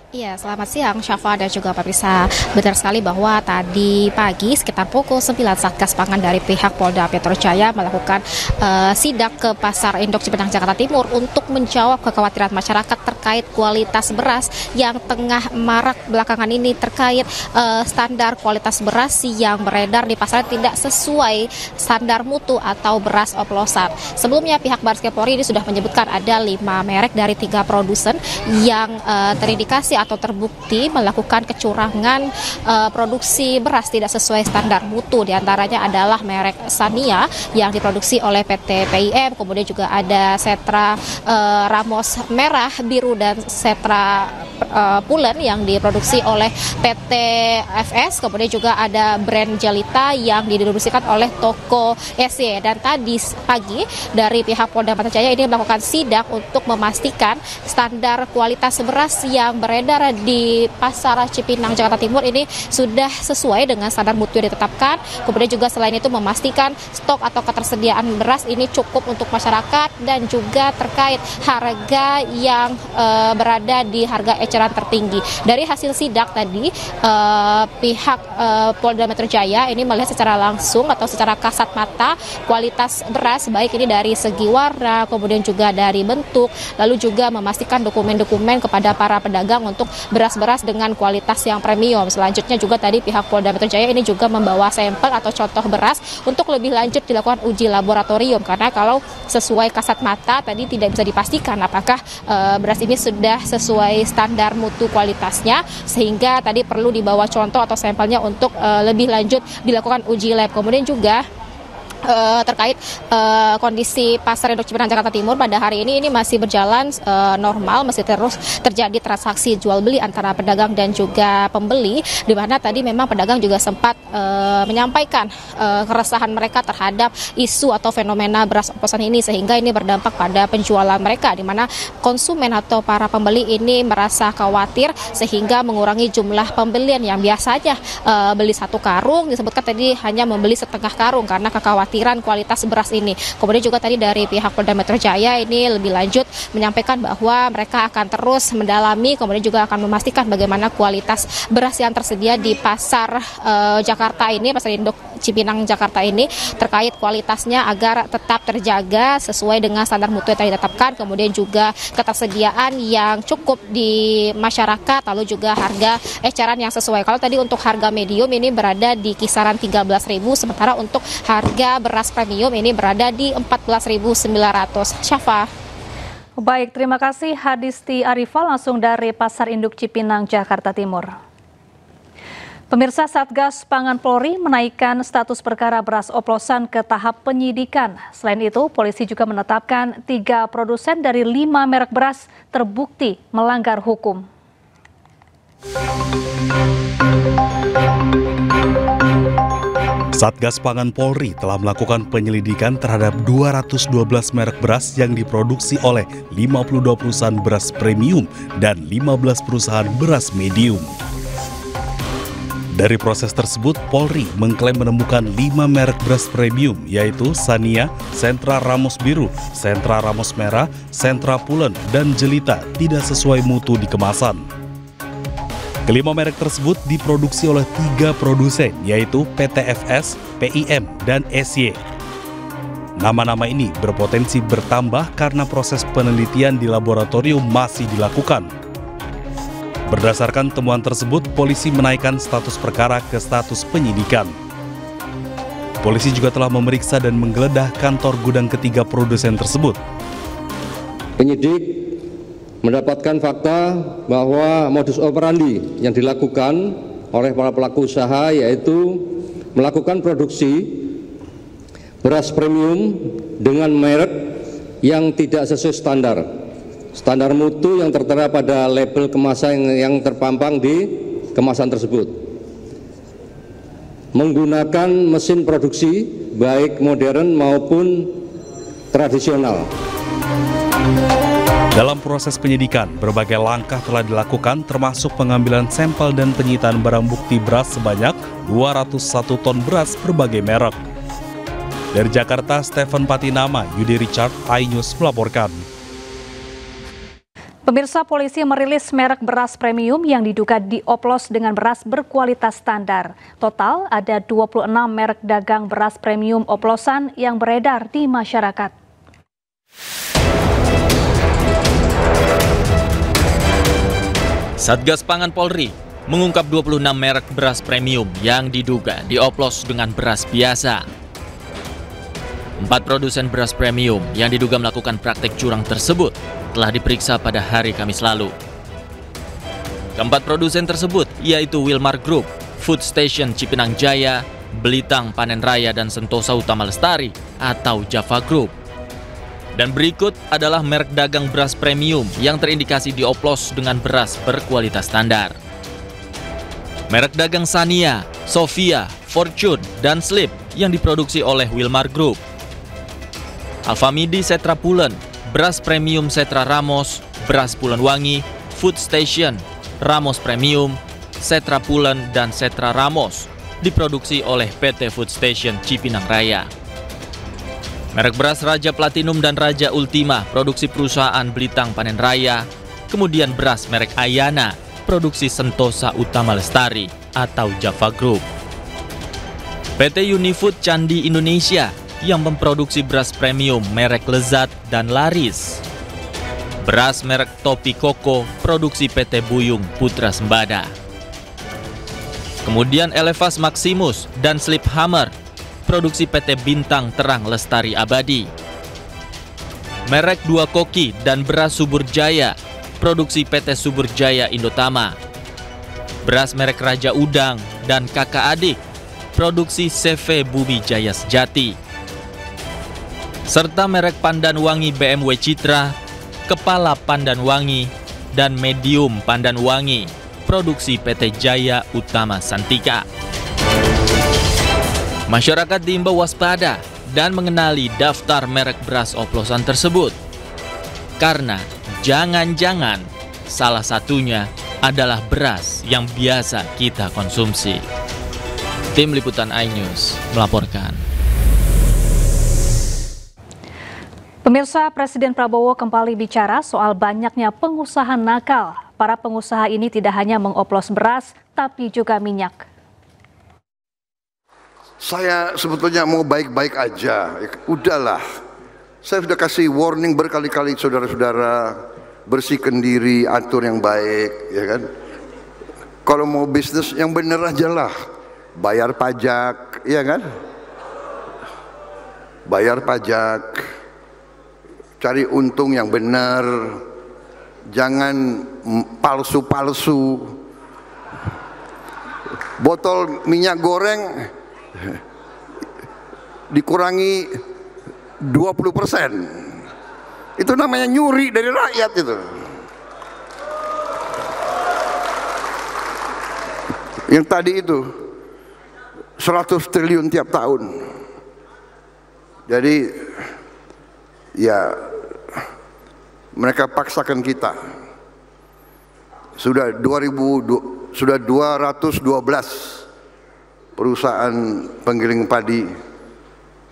Iya, selamat siang Syafa dan juga pemirsa. Benar sekali bahwa tadi pagi sekitar pukul 9 Satgas Pangan dari pihak Polda Metro Jaya melakukan sidak ke Pasar Induk Cipinang, Jakarta Timur untuk menjawab kekhawatiran masyarakat terkait kualitas beras yang tengah marak belakangan ini terkait standar kualitas beras yang beredar di pasar tidak sesuai standar mutu atau beras oplosan. Sebelumnya pihak Baris Krim Polri ini sudah menyebutkan ada 5 merek dari 3 produsen yang terindikasi atau terbukti melakukan kecurangan produksi beras tidak sesuai standar mutu. Di antaranya adalah merek Sania yang diproduksi oleh PT PIM, kemudian juga ada Setra Ramos Merah, Biru, dan Setra Pulen yang diproduksi oleh PT FS, kemudian juga ada brand Jelita yang didistribusikan oleh toko SY. Dan tadi pagi dari pihak Polda Metro Jaya ini melakukan sidak untuk memastikan standar kualitas beras yang beredar beredar di Pasar Cipinang, Jakarta Timur ini sudah sesuai dengan standar mutu yang ditetapkan. Kemudian juga selain itu memastikan stok atau ketersediaan beras ini cukup untuk masyarakat dan juga terkait harga yang berada di harga eceran tertinggi. Dari hasil sidak tadi, pihak Polda Metro Jaya ini melihat secara langsung atau secara kasat mata kualitas beras, baik ini dari segi warna, kemudian juga dari bentuk, lalu juga memastikan dokumen-dokumen kepada para pedagang untuk beras-beras dengan kualitas yang premium. Selanjutnya juga tadi pihak Polda Metro Jaya ini juga membawa sampel atau contoh beras untuk lebih lanjut dilakukan uji laboratorium, karena kalau sesuai kasat mata tadi tidak bisa dipastikan apakah beras ini sudah sesuai standar mutu kualitasnya, sehingga tadi perlu dibawa contoh atau sampelnya untuk lebih lanjut dilakukan uji lab. Kemudian juga terkait kondisi Pasar Induk Cipinang Jakarta Timur pada hari ini masih berjalan normal, masih terus terjadi transaksi jual beli antara pedagang dan juga pembeli, di mana tadi memang pedagang juga sempat menyampaikan keresahan mereka terhadap isu atau fenomena beras oplosan ini, sehingga ini berdampak pada penjualan mereka, di mana konsumen atau para pembeli ini merasa khawatir sehingga mengurangi jumlah pembelian yang biasanya beli 1 karung disebutkan tadi hanya membeli setengah karung karena kekhawatiran kualitas beras ini. Kemudian juga tadi dari pihak Polda Metro Jaya ini lebih lanjut menyampaikan bahwa mereka akan terus mendalami, kemudian juga akan memastikan bagaimana kualitas beras yang tersedia di pasar Jakarta ini, Pasar Induk Cipinang Jakarta ini, terkait kualitasnya agar tetap terjaga sesuai dengan standar mutu yang ditetapkan, kemudian juga ketersediaan yang cukup di masyarakat, lalu juga harga eceran yang sesuai. Kalau tadi untuk harga medium ini berada di kisaran 13.000, sementara untuk harga beras premium ini berada di 14.900. Syafa. Baik, terima kasih Hadisti Arifah langsung dari Pasar Induk Cipinang, Jakarta Timur. Pemirsa, Satgas Pangan Polri menaikkan status perkara beras oplosan ke tahap penyidikan. Selain itu, polisi juga menetapkan 3 produsen dari 5 merek beras terbukti melanggar hukum. Satgas Pangan Polri telah melakukan penyelidikan terhadap 212 merek beras yang diproduksi oleh 52 perusahaan beras premium dan 15 perusahaan beras medium. Dari proses tersebut, Polri mengklaim menemukan 5 merek beras premium, yaitu Sania, Sentra Ramos Biru, Sentra Ramos Merah, Sentra Pulen, dan Jelita tidak sesuai mutu di kemasan. Kelima merek tersebut diproduksi oleh 3 produsen, yaitu PTFS, PIM, dan SY. Nama-nama ini berpotensi bertambah karena proses penelitian di laboratorium masih dilakukan. Berdasarkan temuan tersebut, polisi menaikkan status perkara ke status penyidikan. Polisi juga telah memeriksa dan menggeledah kantor gudang ketiga produsen tersebut. Penyidik mendapatkan fakta bahwa modus operandi yang dilakukan oleh para pelaku usaha yaitu melakukan produksi beras premium dengan merek yang tidak sesuai standar mutu yang tertera pada label kemasan yang terpampang di kemasan tersebut, menggunakan mesin produksi baik modern maupun tradisional. Dalam proses penyidikan, berbagai langkah telah dilakukan termasuk pengambilan sampel dan penyitaan barang bukti beras sebanyak 201 ton beras berbagai merek. Dari Jakarta, Stephen Patinama, Yudi Richard, iNews melaporkan. Pemirsa, polisi merilis merek beras premium yang diduga dioplos dengan beras berkualitas standar. Total ada 26 merek dagang beras premium oplosan yang beredar di masyarakat. Satgas Pangan Polri mengungkap 26 merek beras premium yang diduga dioplos dengan beras biasa. 4 produsen beras premium yang diduga melakukan praktek curang tersebut telah diperiksa pada hari Kamis lalu. Keempat produsen tersebut yaitu Wilmar Group, Food Station Cipinang Jaya, Belitang Panen Raya, dan Sentosa Utama Lestari atau Java Group. Dan berikut adalah merek dagang beras premium yang terindikasi dioplos dengan beras berkualitas standar. Merek dagang Sania, Sofia, Fortune, dan Slip yang diproduksi oleh Wilmar Group. Alfamidi Setra Pulen, beras premium Setra Ramos, beras Pulen Wangi, Food Station, Ramos Premium, Setra Pulen, dan Setra Ramos diproduksi oleh PT Food Station Cipinang Raya. Merek beras Raja Platinum dan Raja Ultima produksi perusahaan Blitang Panen Raya, kemudian beras merek Ayana produksi Sentosa Utama Lestari atau Java Group. PT Unifood Candi Indonesia yang memproduksi beras premium merek Lezat dan Laris. Beras merek Topi Koko produksi PT Buyung Putra Sembada. Kemudian Elevas Maximus dan Slip Hammer produksi PT Bintang Terang Lestari Abadi. Merek Dua Koki dan beras Subur Jaya produksi PT Subur Jaya Indotama. Beras merek Raja Udang dan Kakak Adik produksi CV Bumi Jaya Sejati. Serta merek Pandan Wangi BMW Citra, Kepala Pandan Wangi, dan Medium Pandan Wangi produksi PT Jaya Utama Santika. Masyarakat diimbau waspada dan mengenali daftar merek beras oplosan tersebut. Karena jangan-jangan salah satunya adalah beras yang biasa kita konsumsi. Tim Liputan iNews melaporkan. Pemirsa, Presiden Prabowo kembali bicara soal banyaknya pengusaha nakal. Para pengusaha ini tidak hanya mengoplos beras, tapi juga minyak. Saya sebetulnya mau baik-baik aja, udahlah. Saya sudah kasih warning berkali-kali saudara-saudara, bersihkan diri, atur yang baik, ya kan. Kalau mau bisnis yang bener aja lah, bayar pajak, ya kan. Bayar pajak, cari untung yang benar, jangan palsu-palsu. Botol minyak goreng dikurangi 20%. Itu namanya nyuri dari rakyat itu. Yang tadi itu 100 triliun tiap tahun. Jadi ya mereka paksakan kita. Sudah 212 perusahaan penggiling padi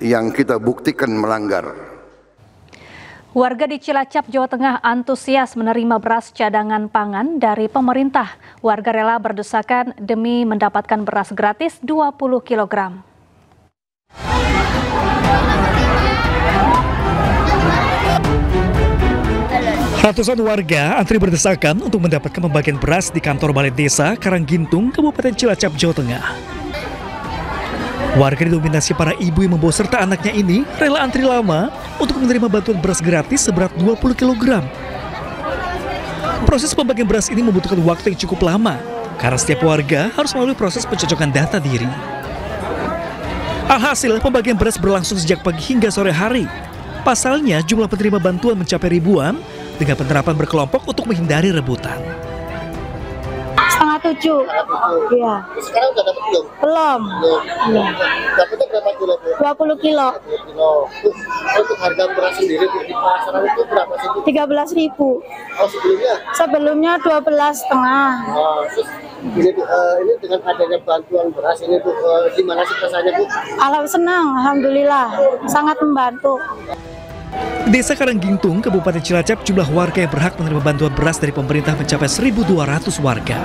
yang kita buktikan melanggar. Warga di Cilacap, Jawa Tengah antusias menerima beras cadangan pangan dari pemerintah. Warga rela berdesakan demi mendapatkan beras gratis 20 kg. Ratusan warga antri berdesakan untuk mendapatkan pembagian beras di kantor Balai Desa Karanggintung, Kabupaten Cilacap, Jawa Tengah. Warga didominasi para ibu yang membawa serta anaknya ini rela antri lama untuk menerima bantuan beras gratis seberat 20 kg. Proses pembagian beras ini membutuhkan waktu yang cukup lama karena setiap warga harus melalui proses pencocokan data diri. Alhasil, pembagian beras berlangsung sejak pagi hingga sore hari. Pasalnya, jumlah penerima bantuan mencapai ribuan dengan penerapan berkelompok untuk menghindari rebutan. 6:30. Iya. Sekarang udah dapat belum? Belum. Iya. Dapatnya berapa kilo? 20 kilo. 20 kilo. Untuk harga beras sendiri di pasaran itu berapa sih? 13.000. Oh, sebelumnya? Sebelumnya 12,5. Oh, terus ini dengan adanya bantuan beras ini Bu, gimana sih rasanya Bu? Senang, alhamdulillah. Sangat membantu. Desa Karanggintung, Kabupaten Cilacap, jumlah warga yang berhak menerima bantuan beras dari pemerintah mencapai 1.200 warga.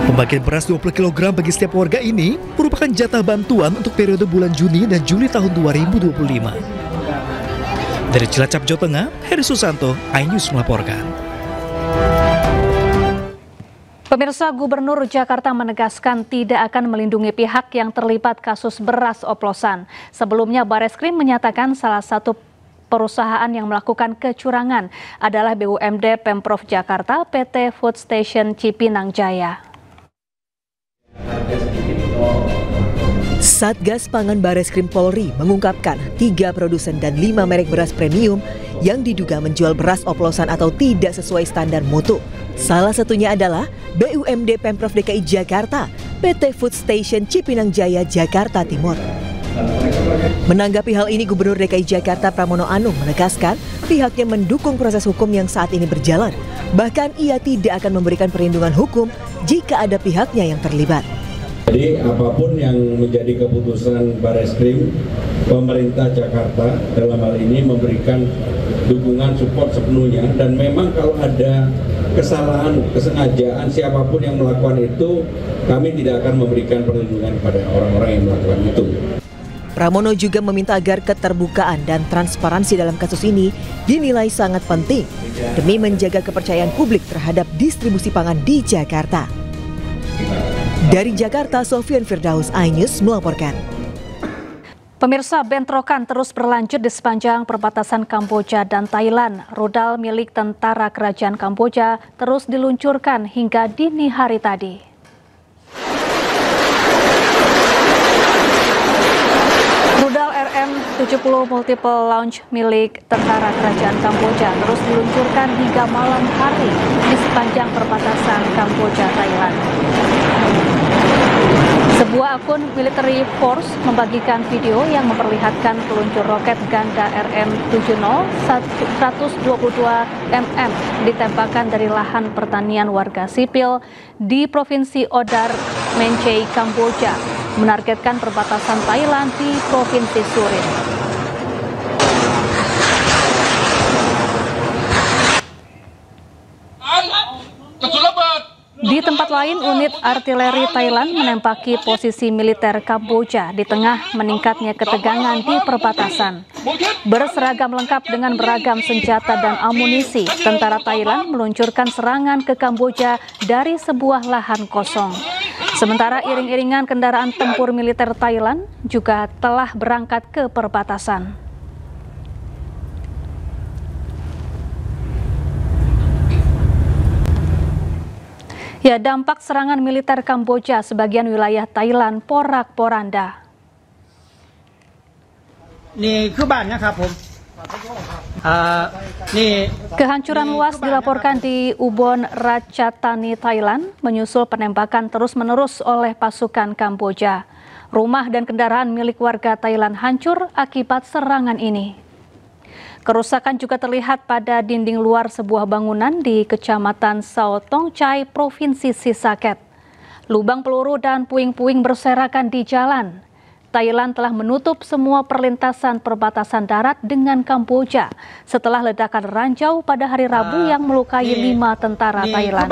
Pembagian beras 20 kg bagi setiap warga ini merupakan jatah bantuan untuk periode bulan Juni dan Juli tahun 2025. Dari Cilacap, Jawa Tengah, Heri Susanto, iNews melaporkan. Pemirsa, Gubernur Jakarta menegaskan tidak akan melindungi pihak yang terlibat kasus beras oplosan. Sebelumnya, Bareskrim menyatakan salah satu perusahaan yang melakukan kecurangan adalah BUMD Pemprov Jakarta PT Food Station Cipinang Jaya. Satgas Pangan Bareskrim Polri mengungkapkan 3 produsen dan 5 merek beras premium yang diduga menjual beras oplosan atau tidak sesuai standar mutu. Salah satunya adalah BUMD Pemprov DKI Jakarta, PT Food Station Cipinang Jaya, Jakarta Timur. Menanggapi hal ini, Gubernur DKI Jakarta Pramono Anung menegaskan pihaknya mendukung proses hukum yang saat ini berjalan. Bahkan ia tidak akan memberikan perlindungan hukum jika ada pihaknya yang terlibat. Jadi apapun yang menjadi keputusan Barreskrim, pemerintah Jakarta dalam hal ini memberikan dukungan support sepenuhnya, dan memang kalau ada kesalahan, kesengajaan siapapun yang melakukan itu, kami tidak akan memberikan perlindungan kepada orang-orang yang melakukan itu. Pramono juga meminta agar keterbukaan dan transparansi dalam kasus ini dinilai sangat penting demi menjaga kepercayaan publik terhadap distribusi pangan di Jakarta. Dari Jakarta, Sofian Firdaus, iNews melaporkan. Pemirsa, bentrokan terus berlanjut di sepanjang perbatasan Kamboja dan Thailand. Rudal milik tentara kerajaan Kamboja terus diluncurkan hingga dini hari tadi. Rudal RM-70 multiple launch milik tentara kerajaan Kamboja terus diluncurkan hingga malam hari di sepanjang perbatasan Kamboja-Thailand. Sebuah akun military force membagikan video yang memperlihatkan peluncur roket ganda RM-70 122 mm ditembakkan dari lahan pertanian warga sipil di Provinsi Odar, Mencei, Kamboja, menargetkan perbatasan Thailand di Provinsi Surin. Di tempat lain, unit artileri Thailand menempati posisi militer Kamboja di tengah meningkatnya ketegangan di perbatasan. Berseragam lengkap dengan beragam senjata dan amunisi, tentara Thailand meluncurkan serangan ke Kamboja dari sebuah lahan kosong. Sementara iring-iringan kendaraan tempur militer Thailand juga telah berangkat ke perbatasan. Ya, dampak serangan militer Kamboja sebagian wilayah Thailand porak-poranda. Kehancuran luas dilaporkan di Ubon Ratchathani, Thailand, menyusul penembakan terus-menerus oleh pasukan Kamboja. Rumah dan kendaraan milik warga Thailand hancur akibat serangan ini. Kerusakan juga terlihat pada dinding luar sebuah bangunan di Kecamatan Sao Tong Chai, Provinsi Sisaket. Lubang peluru dan puing-puing berserakan di jalan. Thailand telah menutup semua perlintasan perbatasan darat dengan Kamboja setelah ledakan ranjau pada hari Rabu yang melukai 5 tentara Thailand.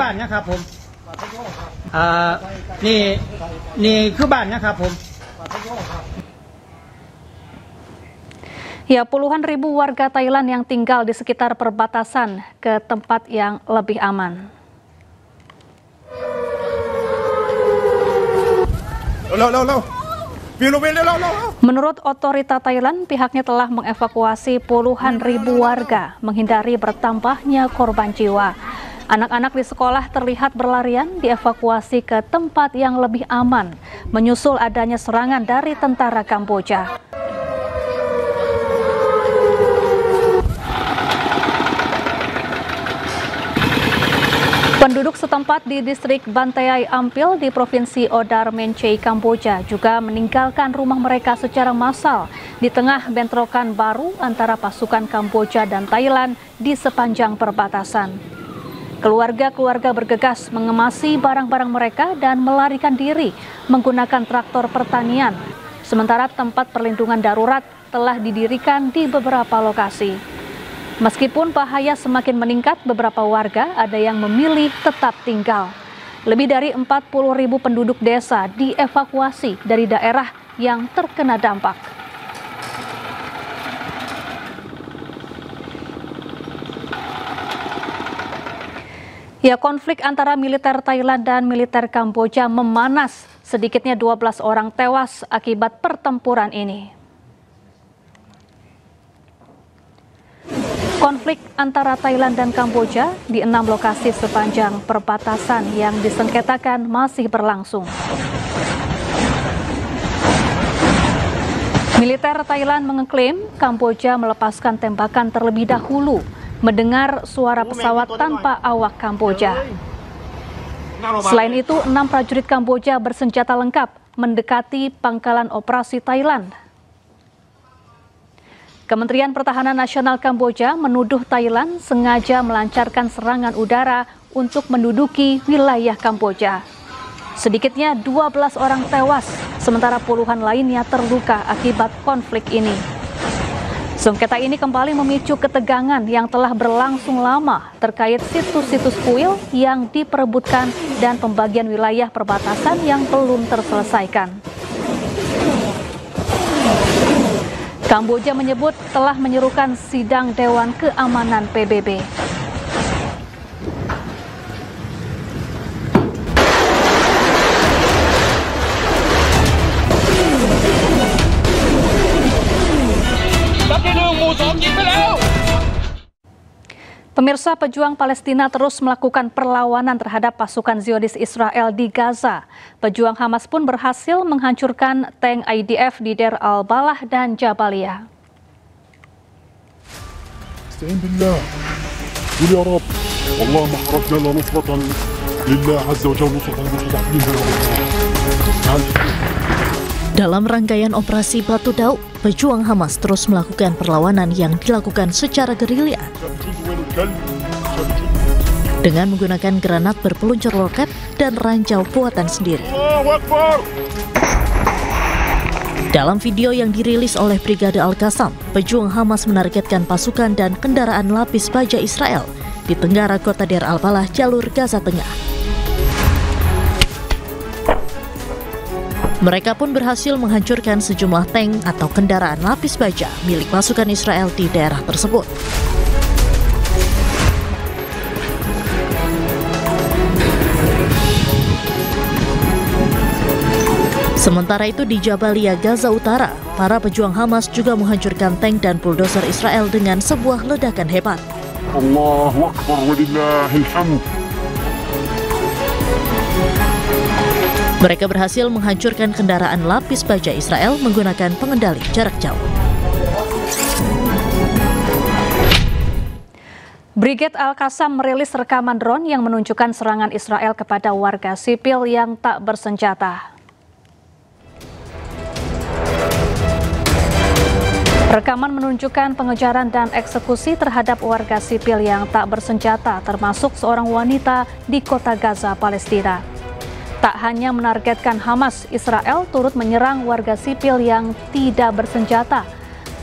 Ya, puluhan ribu warga Thailand yang tinggal di sekitar perbatasan ke tempat yang lebih aman. Menurut otorita Thailand, pihaknya telah mengevakuasi puluhan ribu warga menghindari bertambahnya korban jiwa. Anak-anak di sekolah terlihat berlarian dievakuasi ke tempat yang lebih aman, menyusul adanya serangan dari tentara Kamboja. Penduduk setempat di distrik Banteay Ampil di Provinsi Odar, Mencei, Kamboja juga meninggalkan rumah mereka secara massal di tengah bentrokan baru antara pasukan Kamboja dan Thailand di sepanjang perbatasan. Keluarga-keluarga bergegas mengemasi barang-barang mereka dan melarikan diri menggunakan traktor pertanian, sementara tempat perlindungan darurat telah didirikan di beberapa lokasi. Meskipun bahaya semakin meningkat, beberapa warga ada yang memilih tetap tinggal. Lebih dari 40.000 penduduk desa dievakuasi dari daerah yang terkena dampak. Ya, konflik antara militer Thailand dan militer Kamboja memanas. Sedikitnya 12 orang tewas akibat pertempuran ini. Konflik antara Thailand dan Kamboja di 6 lokasi sepanjang perbatasan yang disengketakan masih berlangsung. Militer Thailand mengklaim Kamboja melepaskan tembakan terlebih dahulu mendengar suara pesawat tanpa awak Kamboja. Selain itu, 6 prajurit Kamboja bersenjata lengkap mendekati pangkalan operasi Thailand. Kementerian Pertahanan Nasional Kamboja menuduh Thailand sengaja melancarkan serangan udara untuk menduduki wilayah Kamboja. Sedikitnya 12 orang tewas, sementara puluhan lainnya terluka akibat konflik ini. Sengketa ini kembali memicu ketegangan yang telah berlangsung lama terkait situs-situs kuil yang diperebutkan dan pembagian wilayah perbatasan yang belum terselesaikan. Kamboja menyebut telah menyerukan sidang Dewan Keamanan PBB. Pemirsa, pejuang Palestina terus melakukan perlawanan terhadap pasukan Zionis Israel di Gaza. Pejuang Hamas pun berhasil menghancurkan tank IDF di Deir al-Balah dan Jabalia. Dalam rangkaian operasi Batu Dauk, pejuang Hamas terus melakukan perlawanan yang dilakukan secara gerilya dengan menggunakan granat berpeluncur roket dan ranjau buatan sendiri. Dalam video yang dirilis oleh Brigade Al-Qassam, pejuang Hamas menargetkan pasukan dan kendaraan lapis baja Israel di tenggara kota Deir al-Balah, jalur Gaza Tengah. Mereka pun berhasil menghancurkan sejumlah tank atau kendaraan lapis baja milik pasukan Israel di daerah tersebut. Sementara itu di Jabalia, Gaza Utara, para pejuang Hamas juga menghancurkan tank dan bulldozer Israel dengan sebuah ledakan hebat. Allahu Akbar walillahil hamd. Mereka berhasil menghancurkan kendaraan lapis baja Israel menggunakan pengendali jarak jauh. Brigade Al-Qassam merilis rekaman drone yang menunjukkan serangan Israel kepada warga sipil yang tak bersenjata. Rekaman menunjukkan pengejaran dan eksekusi terhadap warga sipil yang tak bersenjata, termasuk seorang wanita di kota Gaza, Palestina. Tak hanya menargetkan Hamas, Israel turut menyerang warga sipil yang tidak bersenjata.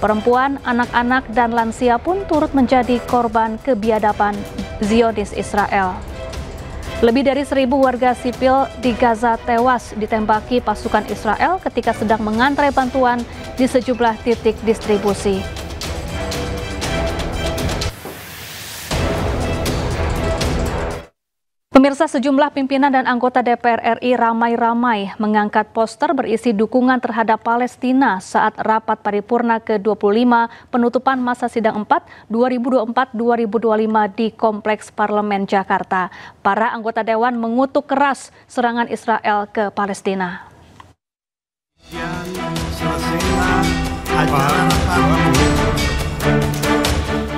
Perempuan, anak-anak, dan lansia pun turut menjadi korban kebiadaban Zionis Israel. Lebih dari 1.000 warga sipil di Gaza tewas ditembaki pasukan Israel ketika sedang mengantre bantuan di sejumlah titik distribusi. Pemirsa, sejumlah pimpinan dan anggota DPR RI ramai-ramai mengangkat poster berisi dukungan terhadap Palestina saat rapat paripurna ke-25 penutupan masa sidang 4 2024-2025 di Kompleks Parlemen Jakarta. Para anggota Dewan mengutuk keras serangan Israel ke Palestina.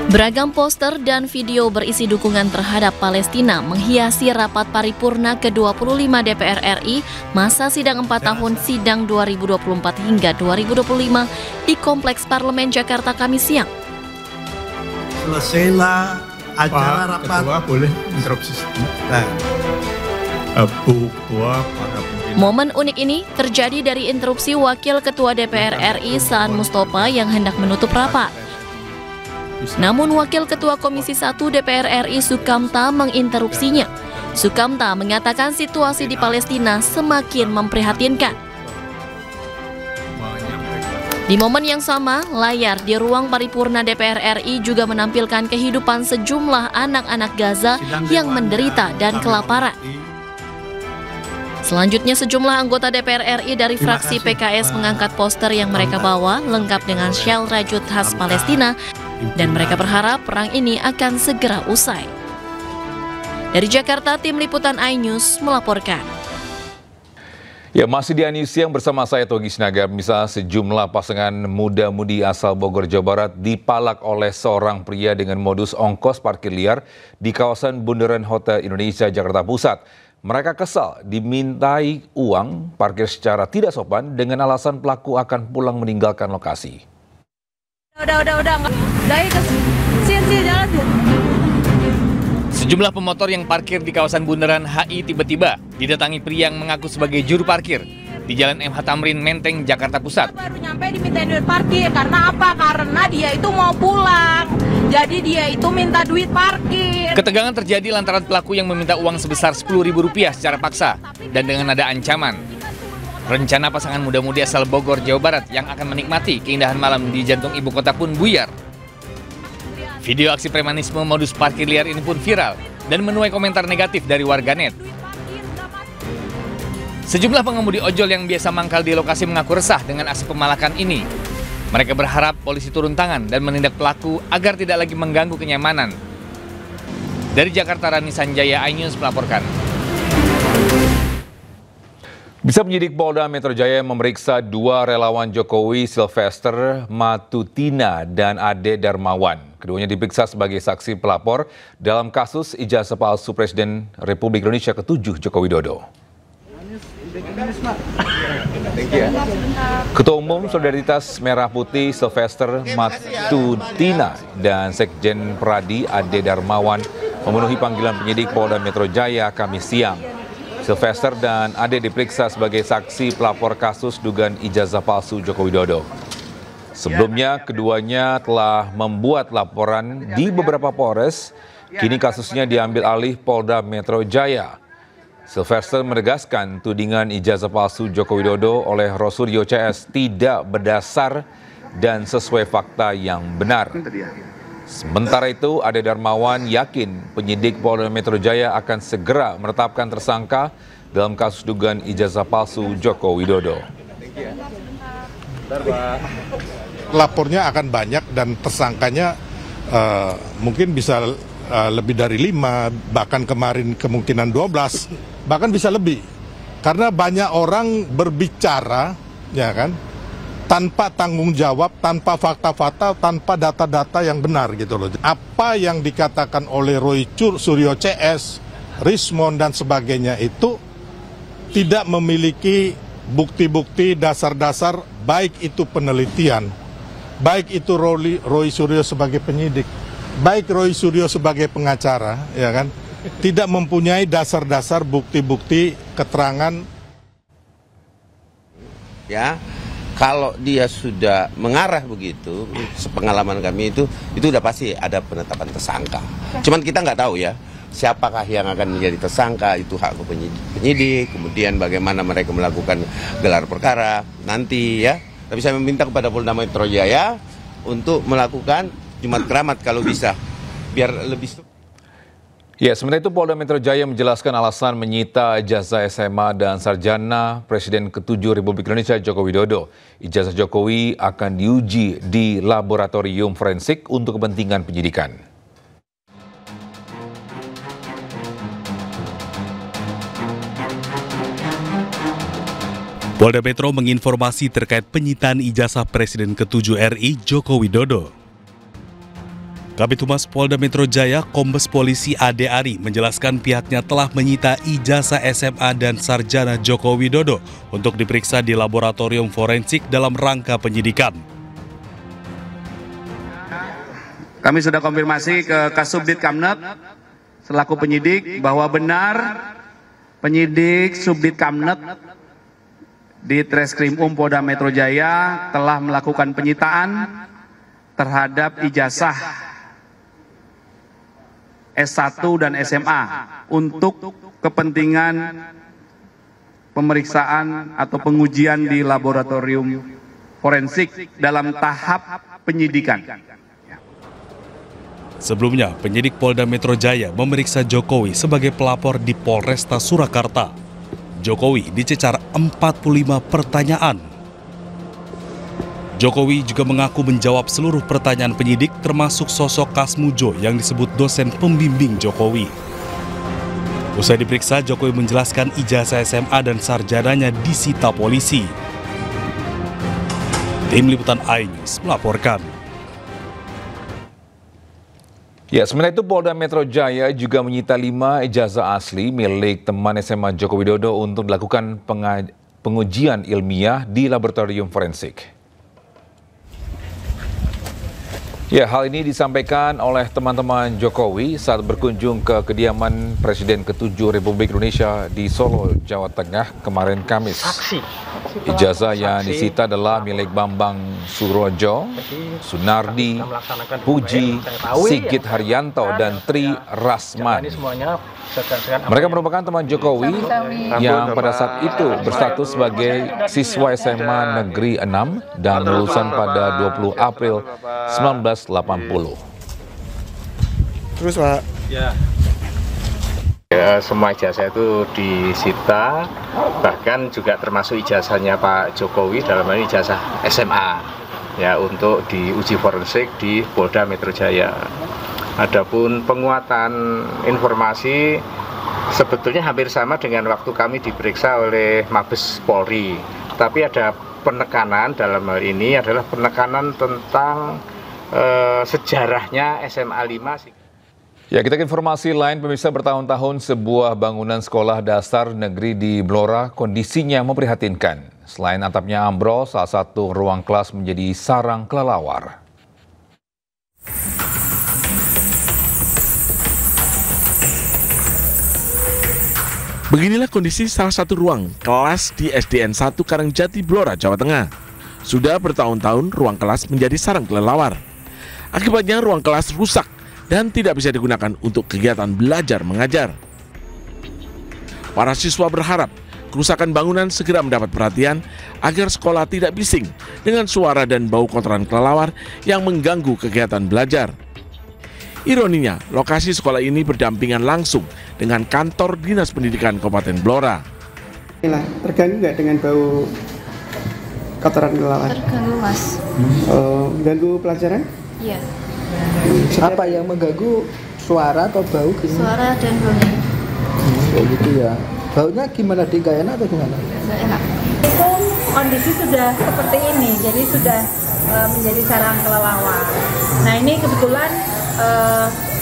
Beragam poster dan video berisi dukungan terhadap Palestina menghiasi rapat paripurna ke-25 DPR RI masa sidang 4 tahun sidang 2024 hingga 2025 di Kompleks Parlemen Jakarta Kamis siang. Selesailah acara rapat. Ketua boleh interupsi sebentar. Bu Ketua, para pimpinan. Momen unik ini terjadi dari interupsi Wakil Ketua DPR RI Saan Mustafa yang hendak menutup rapat. Namun Wakil Ketua Komisi 1 DPR RI Sukamta menginterupsinya. Sukamta mengatakan situasi di Palestina semakin memprihatinkan. Di momen yang sama, layar di ruang paripurna DPR RI juga menampilkan kehidupan sejumlah anak-anak Gaza yang menderita dan kelaparan. Selanjutnya sejumlah anggota DPR RI dari fraksi PKS mengangkat poster yang mereka bawa lengkap dengan syal rajut khas Palestina. Dan mereka berharap perang ini akan segera usai. Dari Jakarta, tim liputan iNews melaporkan. Ya, masih di iNews Siang bersama saya Togi Sinaga. Misal sejumlah pasangan muda-mudi asal Bogor, Jawa Barat dipalak oleh seorang pria dengan modus ongkos parkir liar di kawasan Bundaran Hotel Indonesia, Jakarta Pusat. Mereka kesal dimintai uang parkir secara tidak sopan dengan alasan pelaku akan pulang meninggalkan lokasi. Udah ikut. Sini jalan sih. Sejumlah pemotor yang parkir di kawasan Bundaran HI tiba-tiba didatangi pria yang mengaku sebagai juru parkir di Jalan MH Tamrin, Menteng, Jakarta Pusat. Baru nyampe dimintain duit parkir. Karena apa? Karena dia itu mau pulang. Jadi dia itu minta duit parkir. Ketegangan terjadi lantaran pelaku yang meminta uang sebesar Rp10.000 secara paksa dan dengan nada ancaman. Rencana pasangan muda-mudi asal Bogor, Jawa Barat yang akan menikmati keindahan malam di jantung ibu kota pun buyar. Video aksi premanisme modus parkir liar ini pun viral dan menuai komentar negatif dari warganet. Sejumlah pengemudi ojol yang biasa mangkal di lokasi mengaku resah dengan aksi pemalakan ini. Mereka berharap polisi turun tangan dan menindak pelaku agar tidak lagi mengganggu kenyamanan. Dari Jakarta, Rani Sanjaya, iNews melaporkan. Bisa penyidik Polda Metro Jaya memeriksa 2 relawan Jokowi, Sylvester Matutina dan Ade Darmawan. Keduanya diperiksa sebagai saksi pelapor dalam kasus ijazah palsu Presiden Republik Indonesia ke-7 Joko Widodo. Ketua Umum Solidaritas Merah Putih Sylvester Matutina dan Sekjen Pradi Ade Darmawan memenuhi panggilan penyidik Polda Metro Jaya Kamis siang. Sylvester dan Ade diperiksa sebagai saksi pelapor kasus dugaan ijazah palsu Joko Widodo. Sebelumnya, keduanya telah membuat laporan di beberapa Polres. Kini kasusnya diambil alih Polda Metro Jaya. Sylvester menegaskan tudingan ijazah palsu Joko Widodo oleh Rosuryo CS tidak berdasar dan sesuai fakta yang benar. Sementara itu, Ade Darmawan yakin penyidik Polda Metro Jaya akan segera menetapkan tersangka dalam kasus dugaan ijazah palsu Joko Widodo. Lapornya akan banyak dan tersangkanya mungkin bisa lebih dari 5, bahkan kemarin kemungkinan 12, bahkan bisa lebih. Karena banyak orang berbicara, ya kan, tanpa tanggung jawab, tanpa fakta-fakta, tanpa data-data yang benar gitu loh. Apa yang dikatakan oleh Roy Suryo CS, Rismon dan sebagainya itu tidak memiliki bukti-bukti dasar-dasar, baik itu penelitian, baik itu Roy Suryo sebagai penyidik, baik Roy Suryo sebagai pengacara, ya kan, tidak mempunyai dasar-dasar bukti-bukti keterangan. Ya. Kalau dia sudah mengarah begitu, sepengalaman kami itu udah pasti ada penetapan tersangka. Cuman kita nggak tahu ya, siapakah yang akan menjadi tersangka, itu hak penyidik, kemudian bagaimana mereka melakukan gelar perkara nanti ya. Tapi saya meminta kepada Polda Metro Jaya untuk melakukan Jumat Keramat kalau bisa, biar lebih... Ya, sementara itu Polda Metro Jaya menjelaskan alasan menyita ijazah SMA dan sarjana Presiden ke-7 Republik Indonesia Joko Widodo. Ijazah Jokowi akan diuji di laboratorium forensik untuk kepentingan penyidikan. Polda Metro menginformasi terkait penyitaan ijazah Presiden ke-7 RI Joko Widodo. Kabid Humas Polda Metro Jaya, Kombes Polisi Ade Ari menjelaskan pihaknya telah menyita ijazah SMA dan sarjana Joko Widodo untuk diperiksa di laboratorium forensik dalam rangka penyidikan. Kami sudah konfirmasi ke Kasubdit Kamnet selaku penyidik bahwa benar penyidik Subdit Kamnet di Treskrim Polda Metro Jaya telah melakukan penyitaan terhadap ijazah S1 dan SMA untuk kepentingan pemeriksaan atau pengujian di laboratorium forensik dalam tahap penyidikan. Sebelumnya, penyidik Polda Metro Jaya memeriksa Jokowi sebagai pelapor di Polresta Surakarta. Jokowi dicecar 45 pertanyaan. Jokowi juga mengaku menjawab seluruh pertanyaan penyidik termasuk sosok Kasmujo yang disebut dosen pembimbing Jokowi. Usai diperiksa, Jokowi menjelaskan ijazah SMA dan sarjananya disita polisi. Tim Liputan iNews melaporkan. Ya, sementara itu Polda Metro Jaya juga menyita 5 ijazah asli milik teman SMA Joko Widodo untuk dilakukan pengujian ilmiah di laboratorium forensik. Ya, hal ini disampaikan oleh teman-teman Jokowi saat berkunjung ke kediaman Presiden ke-7 Republik Indonesia di Solo, Jawa Tengah kemarin Kamis. Ijazah yang disita adalah milik Bambang Surojo, Sunardi, Puji, Sigit Haryanto, dan Tri Rasman. Mereka merupakan teman Jokowi yang pada saat itu berstatus sebagai siswa SMA Negeri 6 dan lulusan pada 20 April 1980. Terus Pak? Ya, semua ijazah itu disita, bahkan juga termasuk ijazahnya Pak Jokowi dalam hal ini ijazah SMA ya untuk diuji forensik di Polda Metro Jaya. Adapun penguatan informasi sebetulnya hampir sama dengan waktu kami diperiksa oleh Mabes Polri, tapi ada penekanan dalam hal ini adalah penekanan tentang sejarahnya SMA 5. Ya, kita ke informasi lain. Pemirsa, bertahun-tahun sebuah bangunan sekolah dasar negeri di Blora kondisinya memprihatinkan. Selain atapnya ambrol, salah satu ruang kelas menjadi sarang kelelawar. Beginilah kondisi salah satu ruang kelas di SDN 1 Karangjati, Blora, Jawa Tengah. Sudah bertahun-tahun ruang kelas menjadi sarang kelelawar. Akibatnya ruang kelas rusak dan tidak bisa digunakan untuk kegiatan belajar mengajar. Para siswa berharap kerusakan bangunan segera mendapat perhatian agar sekolah tidak bising dengan suara dan bau kotoran kelelawar yang mengganggu kegiatan belajar. Ironinya, lokasi sekolah ini berdampingan langsung dengan kantor Dinas Pendidikan Kabupaten Blora. Terganggu nggak dengan bau kotoran kelelawar? Terganggu, Mas. Ganggu pelajaran? Iya. Apa yang mengganggu, suara atau bau? Suara dan baunya. Kayak gitu ya. Baunya gimana, nggak enak atau gimana? Nggak enak. Itu kondisi sudah seperti ini, jadi sudah menjadi sarang kelelawar. Nah, ini kebetulan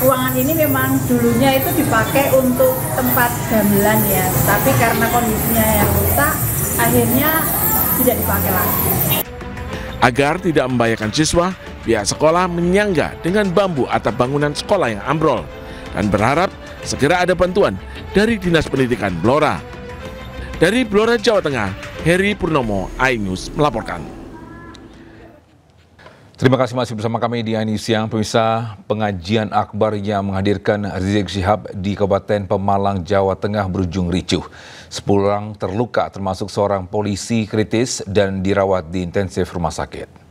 ruangan ini memang dulunya itu dipakai untuk tempat gamelan ya, tapi karena kondisinya yang rusak, akhirnya tidak dipakai lagi. Agar tidak membahayakan siswa, pihak sekolah menyangga dengan bambu atap bangunan sekolah yang ambrol dan berharap segera ada bantuan dari Dinas Pendidikan Blora. Dari Blora, Jawa Tengah, Heri Purnomo, iNews melaporkan. Terima kasih masih bersama kami di iNews Siang. Pemirsa, pengajian akbar yang menghadirkan Rizik Syihab di Kabupaten Pemalang, Jawa Tengah berujung ricuh. 10 orang terluka termasuk seorang polisi kritis dan dirawat di intensif rumah sakit.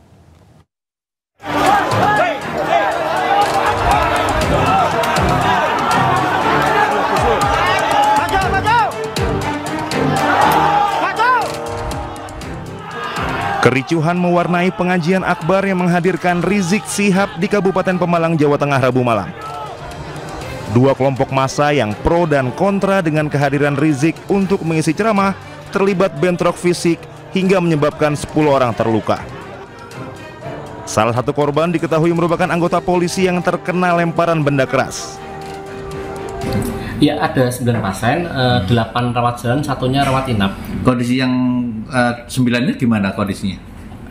Kericuhan mewarnai pengajian akbar yang menghadirkan Rizik Syihab di Kabupaten Pemalang, Jawa Tengah, Rabu malam. Dua kelompok massa yang pro dan kontra dengan kehadiran Rizik untuk mengisi ceramah terlibat bentrok fisik hingga menyebabkan 10 orang terluka. Salah satu korban diketahui merupakan anggota polisi yang terkena lemparan benda keras. Ya, ada 9 pasien, 8 rawat jalan, satunya rawat inap. Kondisi yang 9-nya gimana kondisinya?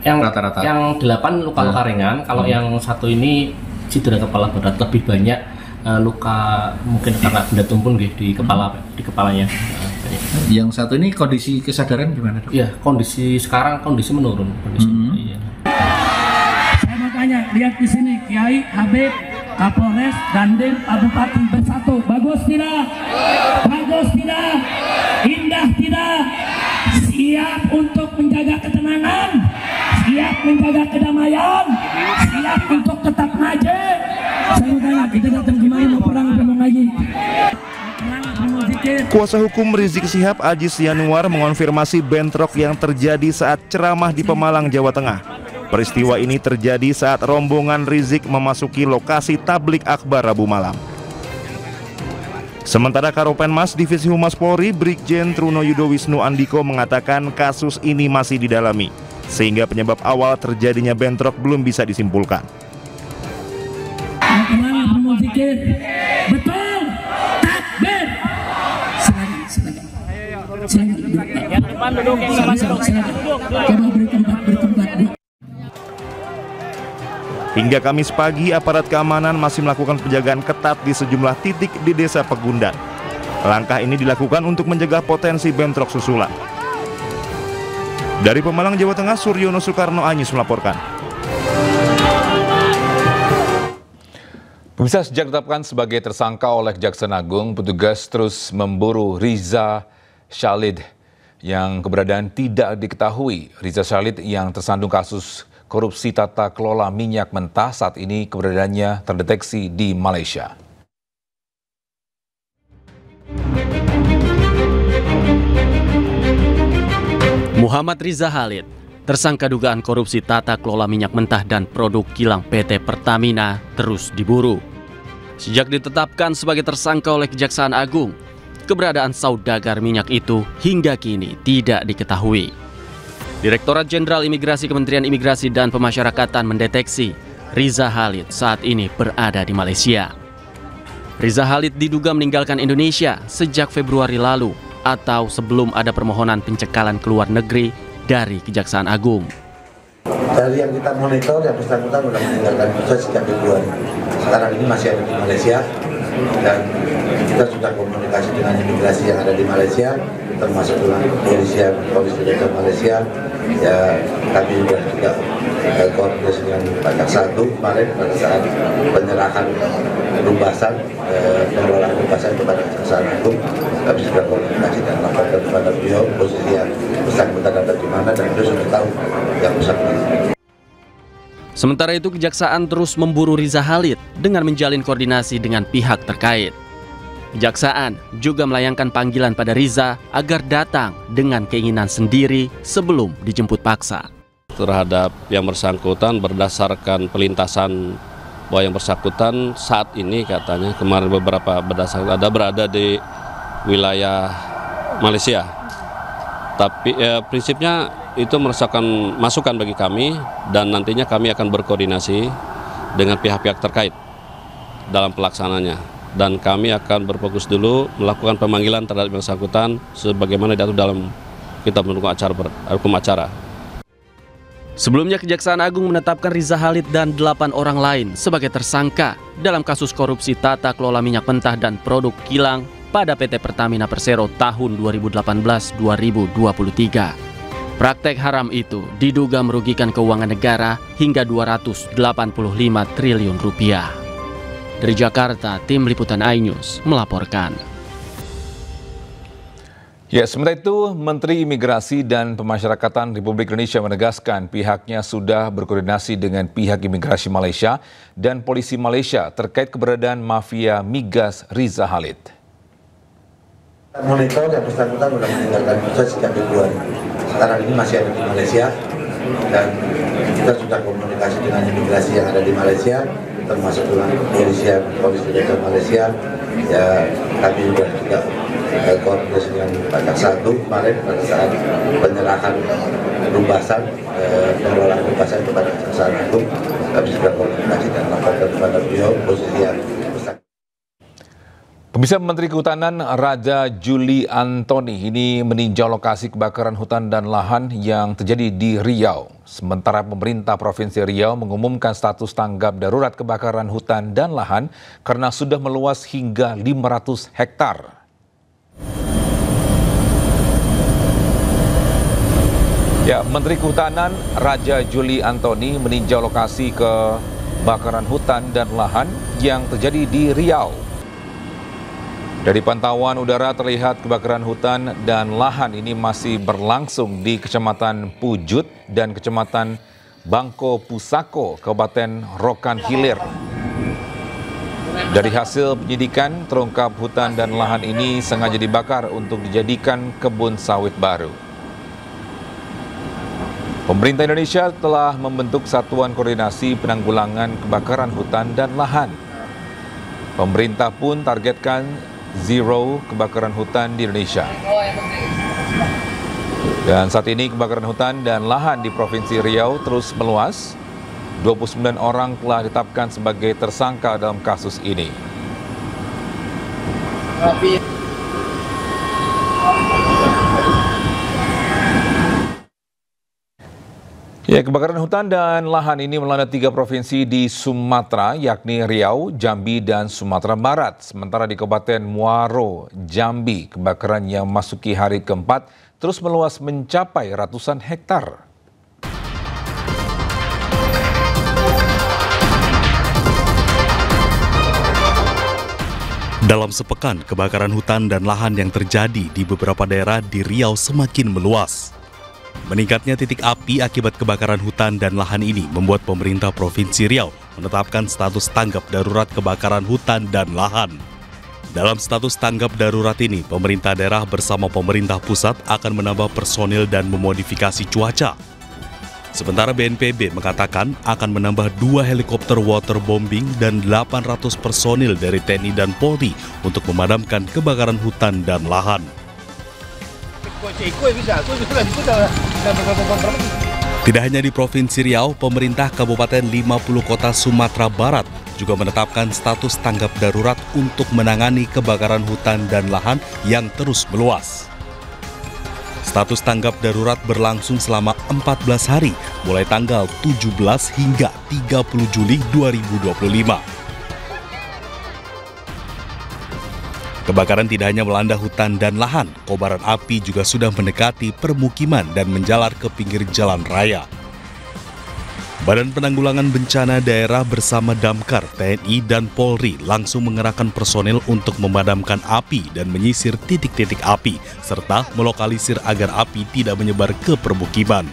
Yang rata-rata? Yang 8 luka-luka ringan, kalau yang satu ini cedera kepala berat, lebih banyak luka mungkin karena benda tumpul di kepalanya. Yang satu ini kondisi kesadaran gimana, Dok? Iya, sekarang kondisi menurun. Iya. Saya mau tanya, lihat di sini Kiai Habib, Kapolres, Dandim, Bupati bersatu. Bagus tidak? Bagus tidak? Indah tidak? Siap untuk menjaga ketenangan? Siap menjaga kedamaian? Siap untuk tetap ngaji? Saya mau tanya, kita datang kemari mau perang atau mau ngaji? Kuasa hukum Rizik Syihab, Ajis Yanuar, mengonfirmasi bentrok yang terjadi saat ceramah di Pemalang, Jawa Tengah. Peristiwa ini terjadi saat rombongan Rizik memasuki lokasi tablik akbar Rabu malam. Sementara Karopenmas Divisi Humas Polri, Brigjen Truno Yudo Wisnu Andiko mengatakan kasus ini masih didalami, sehingga penyebab awal terjadinya bentrok belum bisa disimpulkan. Betul, takbir. Yang depan duduk, yang depan duduk. Coba beri tempat. Hingga Kamis pagi, aparat keamanan masih melakukan penjagaan ketat di sejumlah titik di Desa Pegundan. Langkah ini dilakukan untuk mencegah potensi bentrok susulan. Dari Pemalang, Jawa Tengah, Suryono Soekarno Anyus melaporkan. Pemirsa, sejak ditetapkan sebagai tersangka oleh Kejaksaan Agung, petugas terus memburu Riza Khalid yang keberadaan tidak diketahui. Riza Khalid yang tersandung kasus korupsi tata kelola minyak mentah saat ini keberadaannya terdeteksi di Malaysia. Muhammad Riza Khalid, tersangka dugaan korupsi tata kelola minyak mentah dan produk kilang PT Pertamina, terus diburu. Sejak ditetapkan sebagai tersangka oleh Kejaksaan Agung, keberadaan saudagar minyak itu hingga kini tidak diketahui. Direktorat Jenderal Imigrasi Kementerian Imigrasi dan Pemasyarakatan mendeteksi Riza Khalid saat ini berada di Malaysia. Riza Khalid diduga meninggalkan Indonesia sejak Februari lalu atau sebelum ada permohonan pencekalan ke luar negeri dari Kejaksaan Agung. Dari yang kita monitor, yang bersangkutan sudah meninggalkan Indonesia sejak Februari. Sekarang ini masih ada di Malaysia dan kita sudah komunikasi dengan imigrasi yang ada di Malaysia, termasuk dengan polisi dari Malaysia. Ya, kami juga koordinasi dengan Pak Jaksa Agung kemarin pada saat penyerahan rubasan, pengelolaan rubasan kepada Kejaksaan Agung. Kami sudah komunikasi dan laporkan kepada beliau posisi yang bersangkutan ada di mana dan beliau sudah tahu yang bersangkutan. Sementara itu, Kejaksaan terus memburu Riza Khalid dengan menjalin koordinasi dengan pihak terkait. Kejaksaan juga melayangkan panggilan pada Riza agar datang dengan keinginan sendiri sebelum dijemput paksa. Terhadap yang bersangkutan berdasarkan pelintasan bahwa yang bersangkutan saat ini katanya kemarin beberapa berdasarkan ada berada di wilayah Malaysia. Tapi prinsipnya itu merupakan masukan bagi kami dan nantinya kami akan berkoordinasi dengan pihak-pihak terkait dalam pelaksananya. Dan kami akan berfokus dulu melakukan pemanggilan terhadap yang bersangkutan sebagaimana diatur dalam Kitab Hukum Acara. Sebelumnya, Kejaksaan Agung menetapkan Riza Khalid dan 8 orang lain sebagai tersangka dalam kasus korupsi tata kelola minyak mentah dan produk kilang pada PT Pertamina Persero tahun 2018-2023. Praktek haram itu diduga merugikan keuangan negara hingga 285 triliun rupiah. Dari Jakarta, tim Liputan iNews melaporkan. Ya, sementara itu, Menteri Imigrasi dan Pemasyarakatan Republik Indonesia menegaskan pihaknya sudah berkoordinasi dengan pihak imigrasi Malaysia dan polisi Malaysia terkait keberadaan mafia migas Riza Khalid. Monitor yang bersangkutan sudah meninggalkan Indonesia sejak Februari. Sekarang ini masih ada di Malaysia dan kita sudah komunikasi dengan imigrasi yang ada di Malaysia, termasuk dengan polisi dari Malaysia. Ya, kami juga koordinasi dengan Pak Jaksa Agung kemarin pada saat penyerahan rubasan, pengelolaan rubasan kepada Kejaksaan Agung. Kami sudah koordinasi dan laporkan kepada beliau posisi yang bersangkutan. Pemirsa, Menteri Kehutanan Raja Juli Antoni ini meninjau lokasi kebakaran hutan dan lahan yang terjadi di Riau. Sementara pemerintah Provinsi Riau mengumumkan status tanggap darurat kebakaran hutan dan lahan karena sudah meluas hingga 500 hektar. Ya, Menteri Kehutanan Raja Juli Antoni meninjau lokasi kebakaran hutan dan lahan yang terjadi di Riau. Dari pantauan udara terlihat kebakaran hutan dan lahan ini masih berlangsung di Kecamatan Pujut dan Kecamatan Bangko Pusako, Kabupaten Rokan Hilir. Dari hasil penyidikan, terungkap hutan dan lahan ini sengaja dibakar untuk dijadikan kebun sawit baru. Pemerintah Indonesia telah membentuk Satuan Koordinasi Penanggulangan Kebakaran Hutan dan Lahan. Pemerintah pun targetkan zero kebakaran hutan di Indonesia. Dan saat ini kebakaran hutan dan lahan di Provinsi Riau terus meluas. 29 orang telah ditetapkan sebagai tersangka dalam kasus ini. Ya, kebakaran hutan dan lahan ini melanda 3 provinsi di Sumatera, yakni Riau, Jambi, dan Sumatera Barat. Sementara di Kabupaten Muaro, Jambi, kebakaran yang memasuki hari keempat terus meluas mencapai ratusan hektar. Dalam sepekan, kebakaran hutan dan lahan yang terjadi di beberapa daerah di Riau semakin meluas. Meningkatnya titik api akibat kebakaran hutan dan lahan ini membuat pemerintah Provinsi Riau menetapkan status tanggap darurat kebakaran hutan dan lahan. Dalam status tanggap darurat ini, pemerintah daerah bersama pemerintah pusat akan menambah personil dan memodifikasi cuaca. Sementara BNPB mengatakan akan menambah 2 helikopter waterbombing dan 800 personil dari TNI dan Polri untuk memadamkan kebakaran hutan dan lahan. Tidak hanya di Provinsi Riau, pemerintah Kabupaten 50 Kota Sumatera Barat juga menetapkan status tanggap darurat untuk menangani kebakaran hutan dan lahan yang terus meluas. Status tanggap darurat berlangsung selama 14 hari, mulai tanggal 17 hingga 30 Juli 2025. Kebakaran tidak hanya melanda hutan dan lahan, kobaran api juga sudah mendekati permukiman dan menjalar ke pinggir jalan raya. Badan Penanggulangan Bencana Daerah bersama Damkar, TNI, dan Polri langsung mengerahkan personel untuk memadamkan api dan menyisir titik-titik api, serta melokalisir agar api tidak menyebar ke permukiman.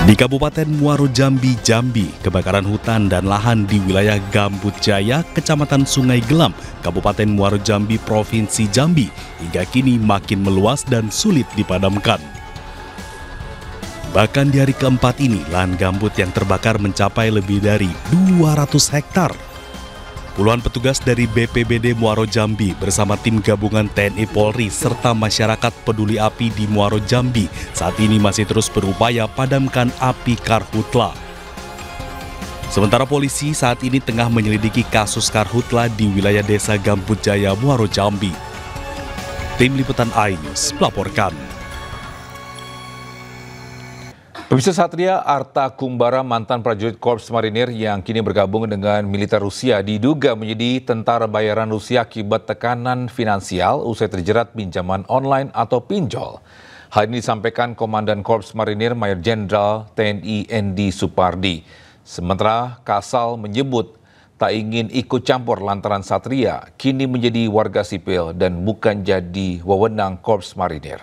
Di Kabupaten Muaro Jambi, Jambi, kebakaran hutan dan lahan di wilayah Gambut Jaya, Kecamatan Sungai Gelam, Kabupaten Muaro Jambi, Provinsi Jambi, hingga kini makin meluas dan sulit dipadamkan. Bahkan di hari keempat ini, lahan gambut yang terbakar mencapai lebih dari 200 hektar. Puluhan petugas dari BPBD Muaro Jambi bersama tim gabungan TNI Polri serta masyarakat peduli api di Muaro Jambi saat ini masih terus berupaya padamkan api karhutla. Sementara polisi saat ini tengah menyelidiki kasus karhutla di wilayah desa Gambut Jaya, Muaro Jambi. Tim Liputan iNews melaporkan. Pemirsa, Satria Arta Kumbara, mantan prajurit Korps Marinir yang kini bergabung dengan militer Rusia, diduga menjadi tentara bayaran Rusia akibat tekanan finansial usai terjerat pinjaman online atau pinjol. Hal ini disampaikan Komandan Korps Marinir Mayor Jenderal TNI Endi Supardi. Sementara Kasal menyebut tak ingin ikut campur lantaran Satria kini menjadi warga sipil dan bukan jadi wewenang Korps Marinir.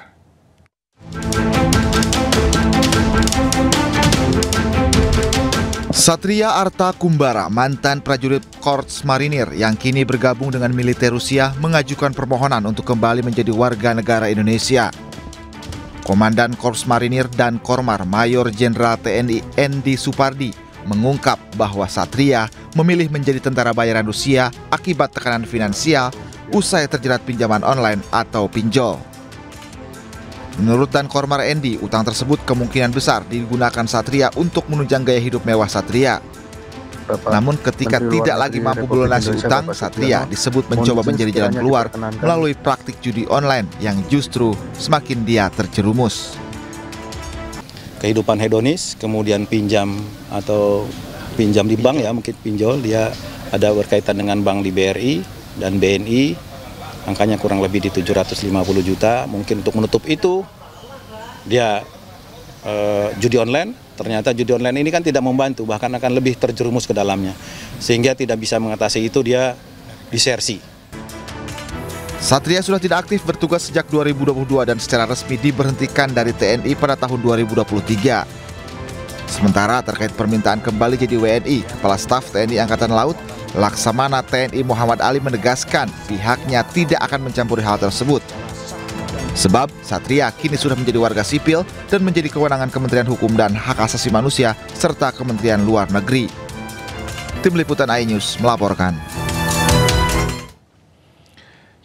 Satria Arta Kumbara, mantan prajurit Korps Marinir yang kini bergabung dengan militer Rusia, mengajukan permohonan untuk kembali menjadi warga negara Indonesia. Komandan Korps Marinir dan Kormar Mayor Jenderal TNI Endi Supardi mengungkap bahwa Satria memilih menjadi tentara bayaran Rusia akibat tekanan finansial usai terjerat pinjaman online atau pinjol. Menurut Dan Kormar Endi, utang tersebut kemungkinan besar digunakan Satria untuk menunjang gaya hidup mewah Satria. Namun ketika tidak lagi mampu melunasi utang, Satria disebut mencoba menjadi jalan keluar melalui praktik judi online yang justru semakin dia terjerumus. Kehidupan hedonis, kemudian pinjam atau pinjam di bank, ya mungkin pinjol, dia ada berkaitan dengan bank di BRI dan BNI. Angkanya kurang lebih di 750 juta, mungkin untuk menutup itu dia judi online. Ternyata judi online ini kan tidak membantu, bahkan akan lebih terjerumus ke dalamnya. Sehingga tidak bisa mengatasi itu, dia disersi. Satria sudah tidak aktif bertugas sejak 2022 dan secara resmi diberhentikan dari TNI pada tahun 2023. Sementara terkait permintaan kembali jadi WNI, Kepala Staf TNI Angkatan Laut Laksamana TNI Muhammad Ali menegaskan pihaknya tidak akan mencampuri hal tersebut. Sebab Satria kini sudah menjadi warga sipil dan menjadi kewenangan Kementerian Hukum dan Hak Asasi Manusia serta Kementerian Luar Negeri. Tim Liputan iNews melaporkan.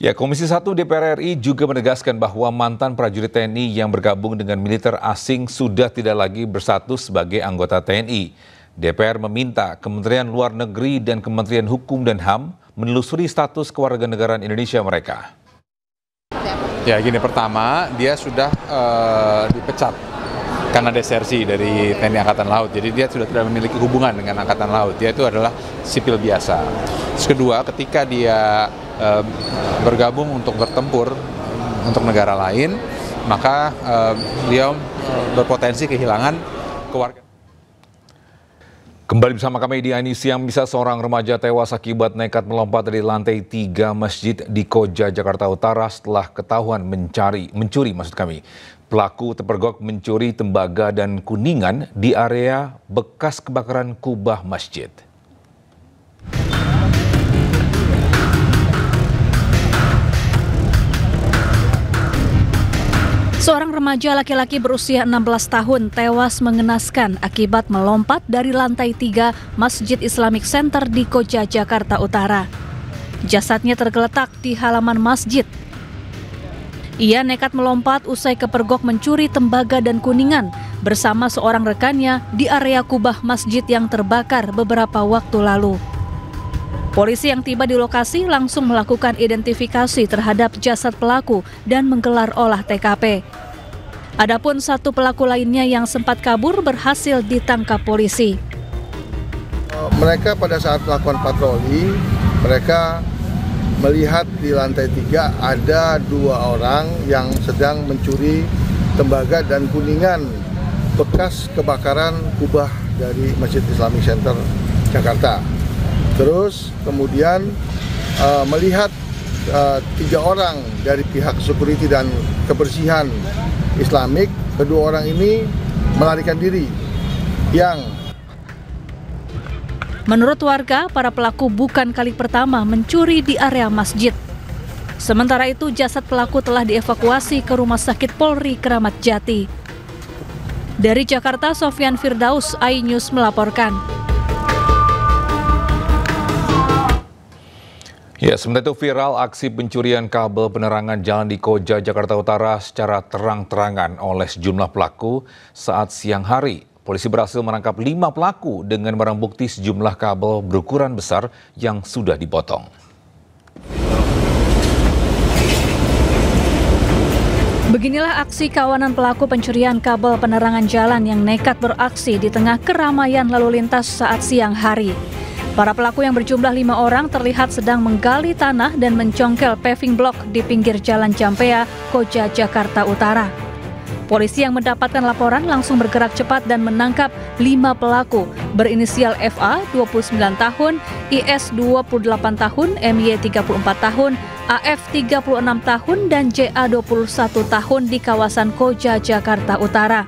Ya, Komisi 1 DPR RI juga menegaskan bahwa mantan prajurit TNI yang bergabung dengan militer asing sudah tidak lagi berstatus sebagai anggota TNI. DPR meminta Kementerian Luar Negeri dan Kementerian Hukum dan HAM menelusuri status kewarganegaraan Indonesia mereka. Ya gini, pertama dia sudah dipecat karena desersi dari TNI Angkatan Laut, jadi dia sudah tidak memiliki hubungan dengan Angkatan Laut, dia itu adalah sipil biasa. Terus kedua, ketika dia bergabung untuk bertempur untuk negara lain, maka beliau berpotensi kehilangan keluarga. Kembali bersama kami di Ani Siang. Bisa seorang remaja tewas akibat nekat melompat dari lantai 3 masjid di Koja, Jakarta Utara setelah ketahuan mencuri. Pelaku terpergok mencuri tembaga dan kuningan di area bekas kebakaran kubah masjid. Seorang remaja laki-laki berusia 16 tahun tewas mengenaskan akibat melompat dari lantai 3 Masjid Islamic Center di Koja, Jakarta Utara. Jasadnya tergeletak di halaman masjid. Ia nekat melompat usai kepergok mencuri tembaga dan kuningan bersama seorang rekannya di area kubah masjid yang terbakar beberapa waktu lalu. Polisi yang tiba di lokasi langsung melakukan identifikasi terhadap jasad pelaku dan menggelar olah TKP. Adapun satu pelaku lainnya yang sempat kabur berhasil ditangkap polisi. Mereka pada saat melakukan patroli, mereka melihat di lantai 3 ada 2 orang yang sedang mencuri tembaga dan kuningan bekas kebakaran kubah dari Masjid Islamic Center Jakarta. Terus kemudian melihat 3 orang dari pihak security dan kebersihan Islamik, kedua orang ini melarikan diri. Menurut warga, para pelaku bukan kali pertama mencuri di area masjid. Sementara itu, jasad pelaku telah dievakuasi ke Rumah Sakit Polri Kramat Jati. Dari Jakarta, Sofyan Firdaus, iNews melaporkan. Ya, sementara itu viral aksi pencurian kabel penerangan jalan di Koja, Jakarta Utara secara terang-terangan oleh sejumlah pelaku saat siang hari. Polisi berhasil menangkap 5 pelaku dengan barang bukti sejumlah kabel berukuran besar yang sudah dipotong. Beginilah aksi kawanan pelaku pencurian kabel penerangan jalan yang nekat beraksi di tengah keramaian lalu lintas saat siang hari. Para pelaku yang berjumlah 5 orang terlihat sedang menggali tanah dan mencongkel paving block di pinggir Jalan Campea, Koja, Jakarta Utara. Polisi yang mendapatkan laporan langsung bergerak cepat dan menangkap 5 pelaku berinisial FA 29 tahun, IS 28 tahun, MY 34 tahun, AF 36 tahun, dan JA 21 tahun di kawasan Koja, Jakarta Utara.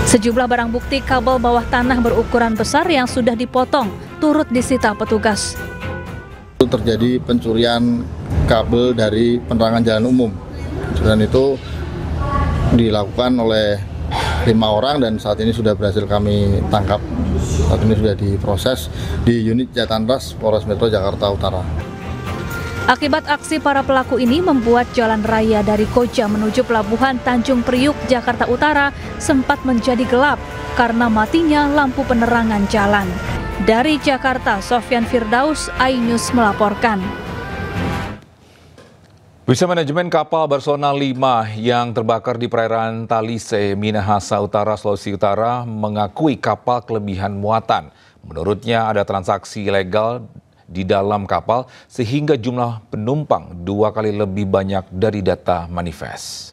Sejumlah barang bukti kabel bawah tanah berukuran besar yang sudah dipotong turut disita petugas. Terjadi pencurian kabel dari penerangan jalan umum. Dan itu dilakukan oleh 5 orang dan saat ini sudah berhasil kami tangkap. Saat ini sudah diproses di unit Jatanras Polres Metro Jakarta Utara. Akibat aksi para pelaku ini membuat jalan raya dari Koja menuju Pelabuhan Tanjung Priuk, Jakarta Utara sempat menjadi gelap karena matinya lampu penerangan jalan. Dari Jakarta, Sofyan Firdaus, iNews melaporkan. Bisa manajemen kapal Barcelona 5 yang terbakar di perairan Talise, Minahasa Utara, Sulawesi Utara mengakui kapal kelebihan muatan. Menurutnya ada transaksi ilegal di dalam kapal sehingga jumlah penumpang 2 kali lebih banyak dari data manifest.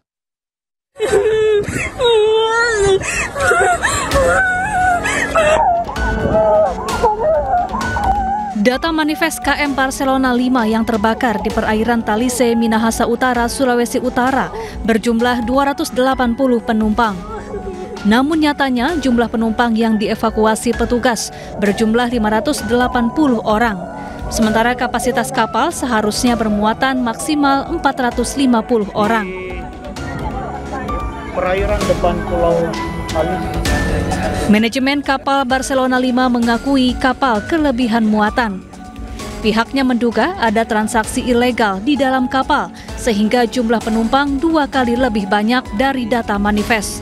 Data manifest KM Barcelona 5 yang terbakar di perairan Talise, Minahasa Utara, Sulawesi Utara berjumlah 280 penumpang. Namun nyatanya jumlah penumpang yang dievakuasi petugas berjumlah 580 orang. Sementara kapasitas kapal seharusnya bermuatan maksimal 450 orang. Perairan depan Pulau Talise. Manajemen kapal Barcelona 5 mengakui kapal kelebihan muatan. Pihaknya menduga ada transaksi ilegal di dalam kapal sehingga jumlah penumpang 2 kali lebih banyak dari data manifest.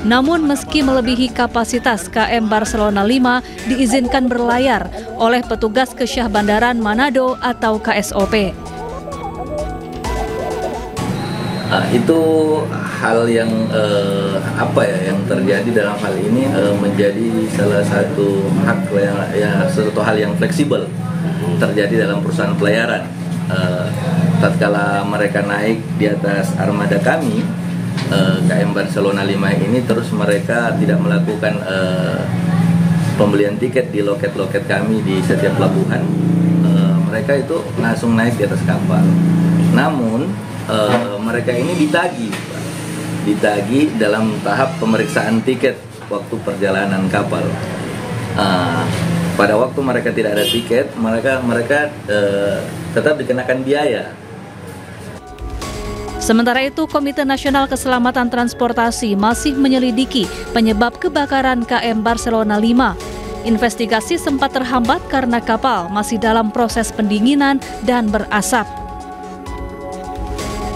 Namun meski melebihi kapasitas, KM Barcelona 5 diizinkan berlayar oleh petugas Kesyah Bandaran Manado atau KSOP. Itu hal yang yang terjadi dalam hal ini menjadi salah satu hak satu hal yang fleksibel terjadi dalam perusahaan pelayaran. Tatkala mereka naik di atas armada kami, KM Barcelona 5 ini, terus mereka tidak melakukan pembelian tiket di loket-loket kami di setiap pelabuhan. Mereka itu langsung naik di atas kapal. Namun mereka ini ditagi dalam tahap pemeriksaan tiket waktu perjalanan kapal. Pada waktu mereka tidak ada tiket, mereka tetap dikenakan biaya. Sementara itu, Komite Nasional Keselamatan Transportasi masih menyelidiki penyebab kebakaran KM Barcelona 5. Investigasi sempat terhambat karena kapal masih dalam proses pendinginan dan berasap.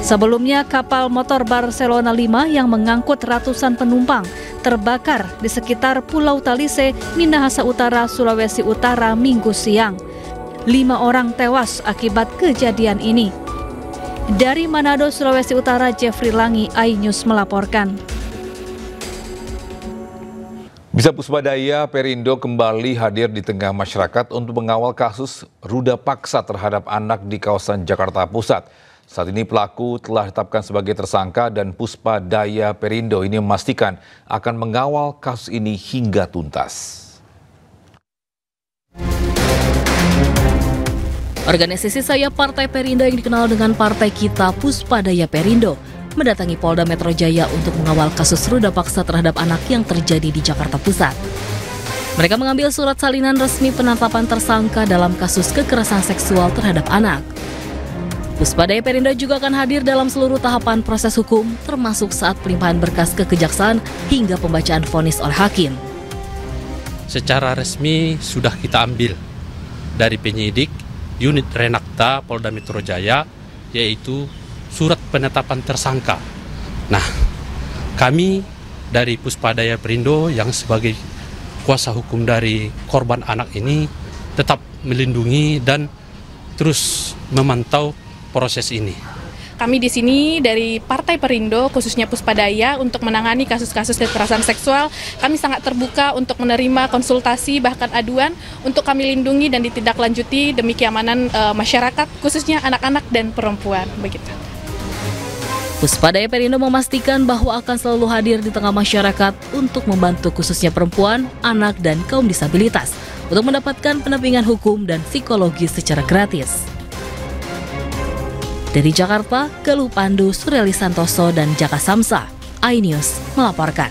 Sebelumnya, kapal motor Barcelona 5 yang mengangkut ratusan penumpang terbakar di sekitar Pulau Talise, Minahasa Utara, Sulawesi Utara, Minggu siang. 5 orang tewas akibat kejadian ini. Dari Manado, Sulawesi Utara, Jeffrey Langi, iNews melaporkan. Bisa Puspadaya Perindo kembali hadir di tengah masyarakat untuk mengawal kasus ruda paksa terhadap anak di kawasan Jakarta Pusat. Saat ini pelaku telah ditetapkan sebagai tersangka dan Puspadaya Perindo ini memastikan akan mengawal kasus ini hingga tuntas. Organisasi sayap Partai Perindo yang dikenal dengan Partai Kita Puspadaya Perindo mendatangi Polda Metro Jaya untuk mengawal kasus ruda paksa terhadap anak yang terjadi di Jakarta Pusat. Mereka mengambil surat salinan resmi penetapan tersangka dalam kasus kekerasan seksual terhadap anak. Puspadaya Perindo juga akan hadir dalam seluruh tahapan proses hukum, termasuk saat pelimpahan berkas ke Kejaksaan hingga pembacaan vonis oleh hakim. Secara resmi sudah kita ambil dari penyidik Unit Renakta Polda Metro Jaya, yaitu surat penetapan tersangka. Nah, kami dari Puspadaya Perindo yang sebagai kuasa hukum dari korban anak ini tetap melindungi dan terus memantau proses ini. Kami di sini dari Partai Perindo, khususnya Puspadaya, untuk menangani kasus-kasus kekerasan seksual. Kami sangat terbuka untuk menerima konsultasi bahkan aduan untuk kami lindungi dan ditindaklanjuti demi keamanan masyarakat, khususnya anak-anak dan perempuan. Begitu. Puspadaya Perindo memastikan bahwa akan selalu hadir di tengah masyarakat untuk membantu khususnya perempuan, anak, dan kaum disabilitas untuk mendapatkan pendampingan hukum dan psikologis secara gratis. Dari Jakarta, Galuh Pandu, Sureli Santoso, dan Jaka Samsa, iNews melaporkan.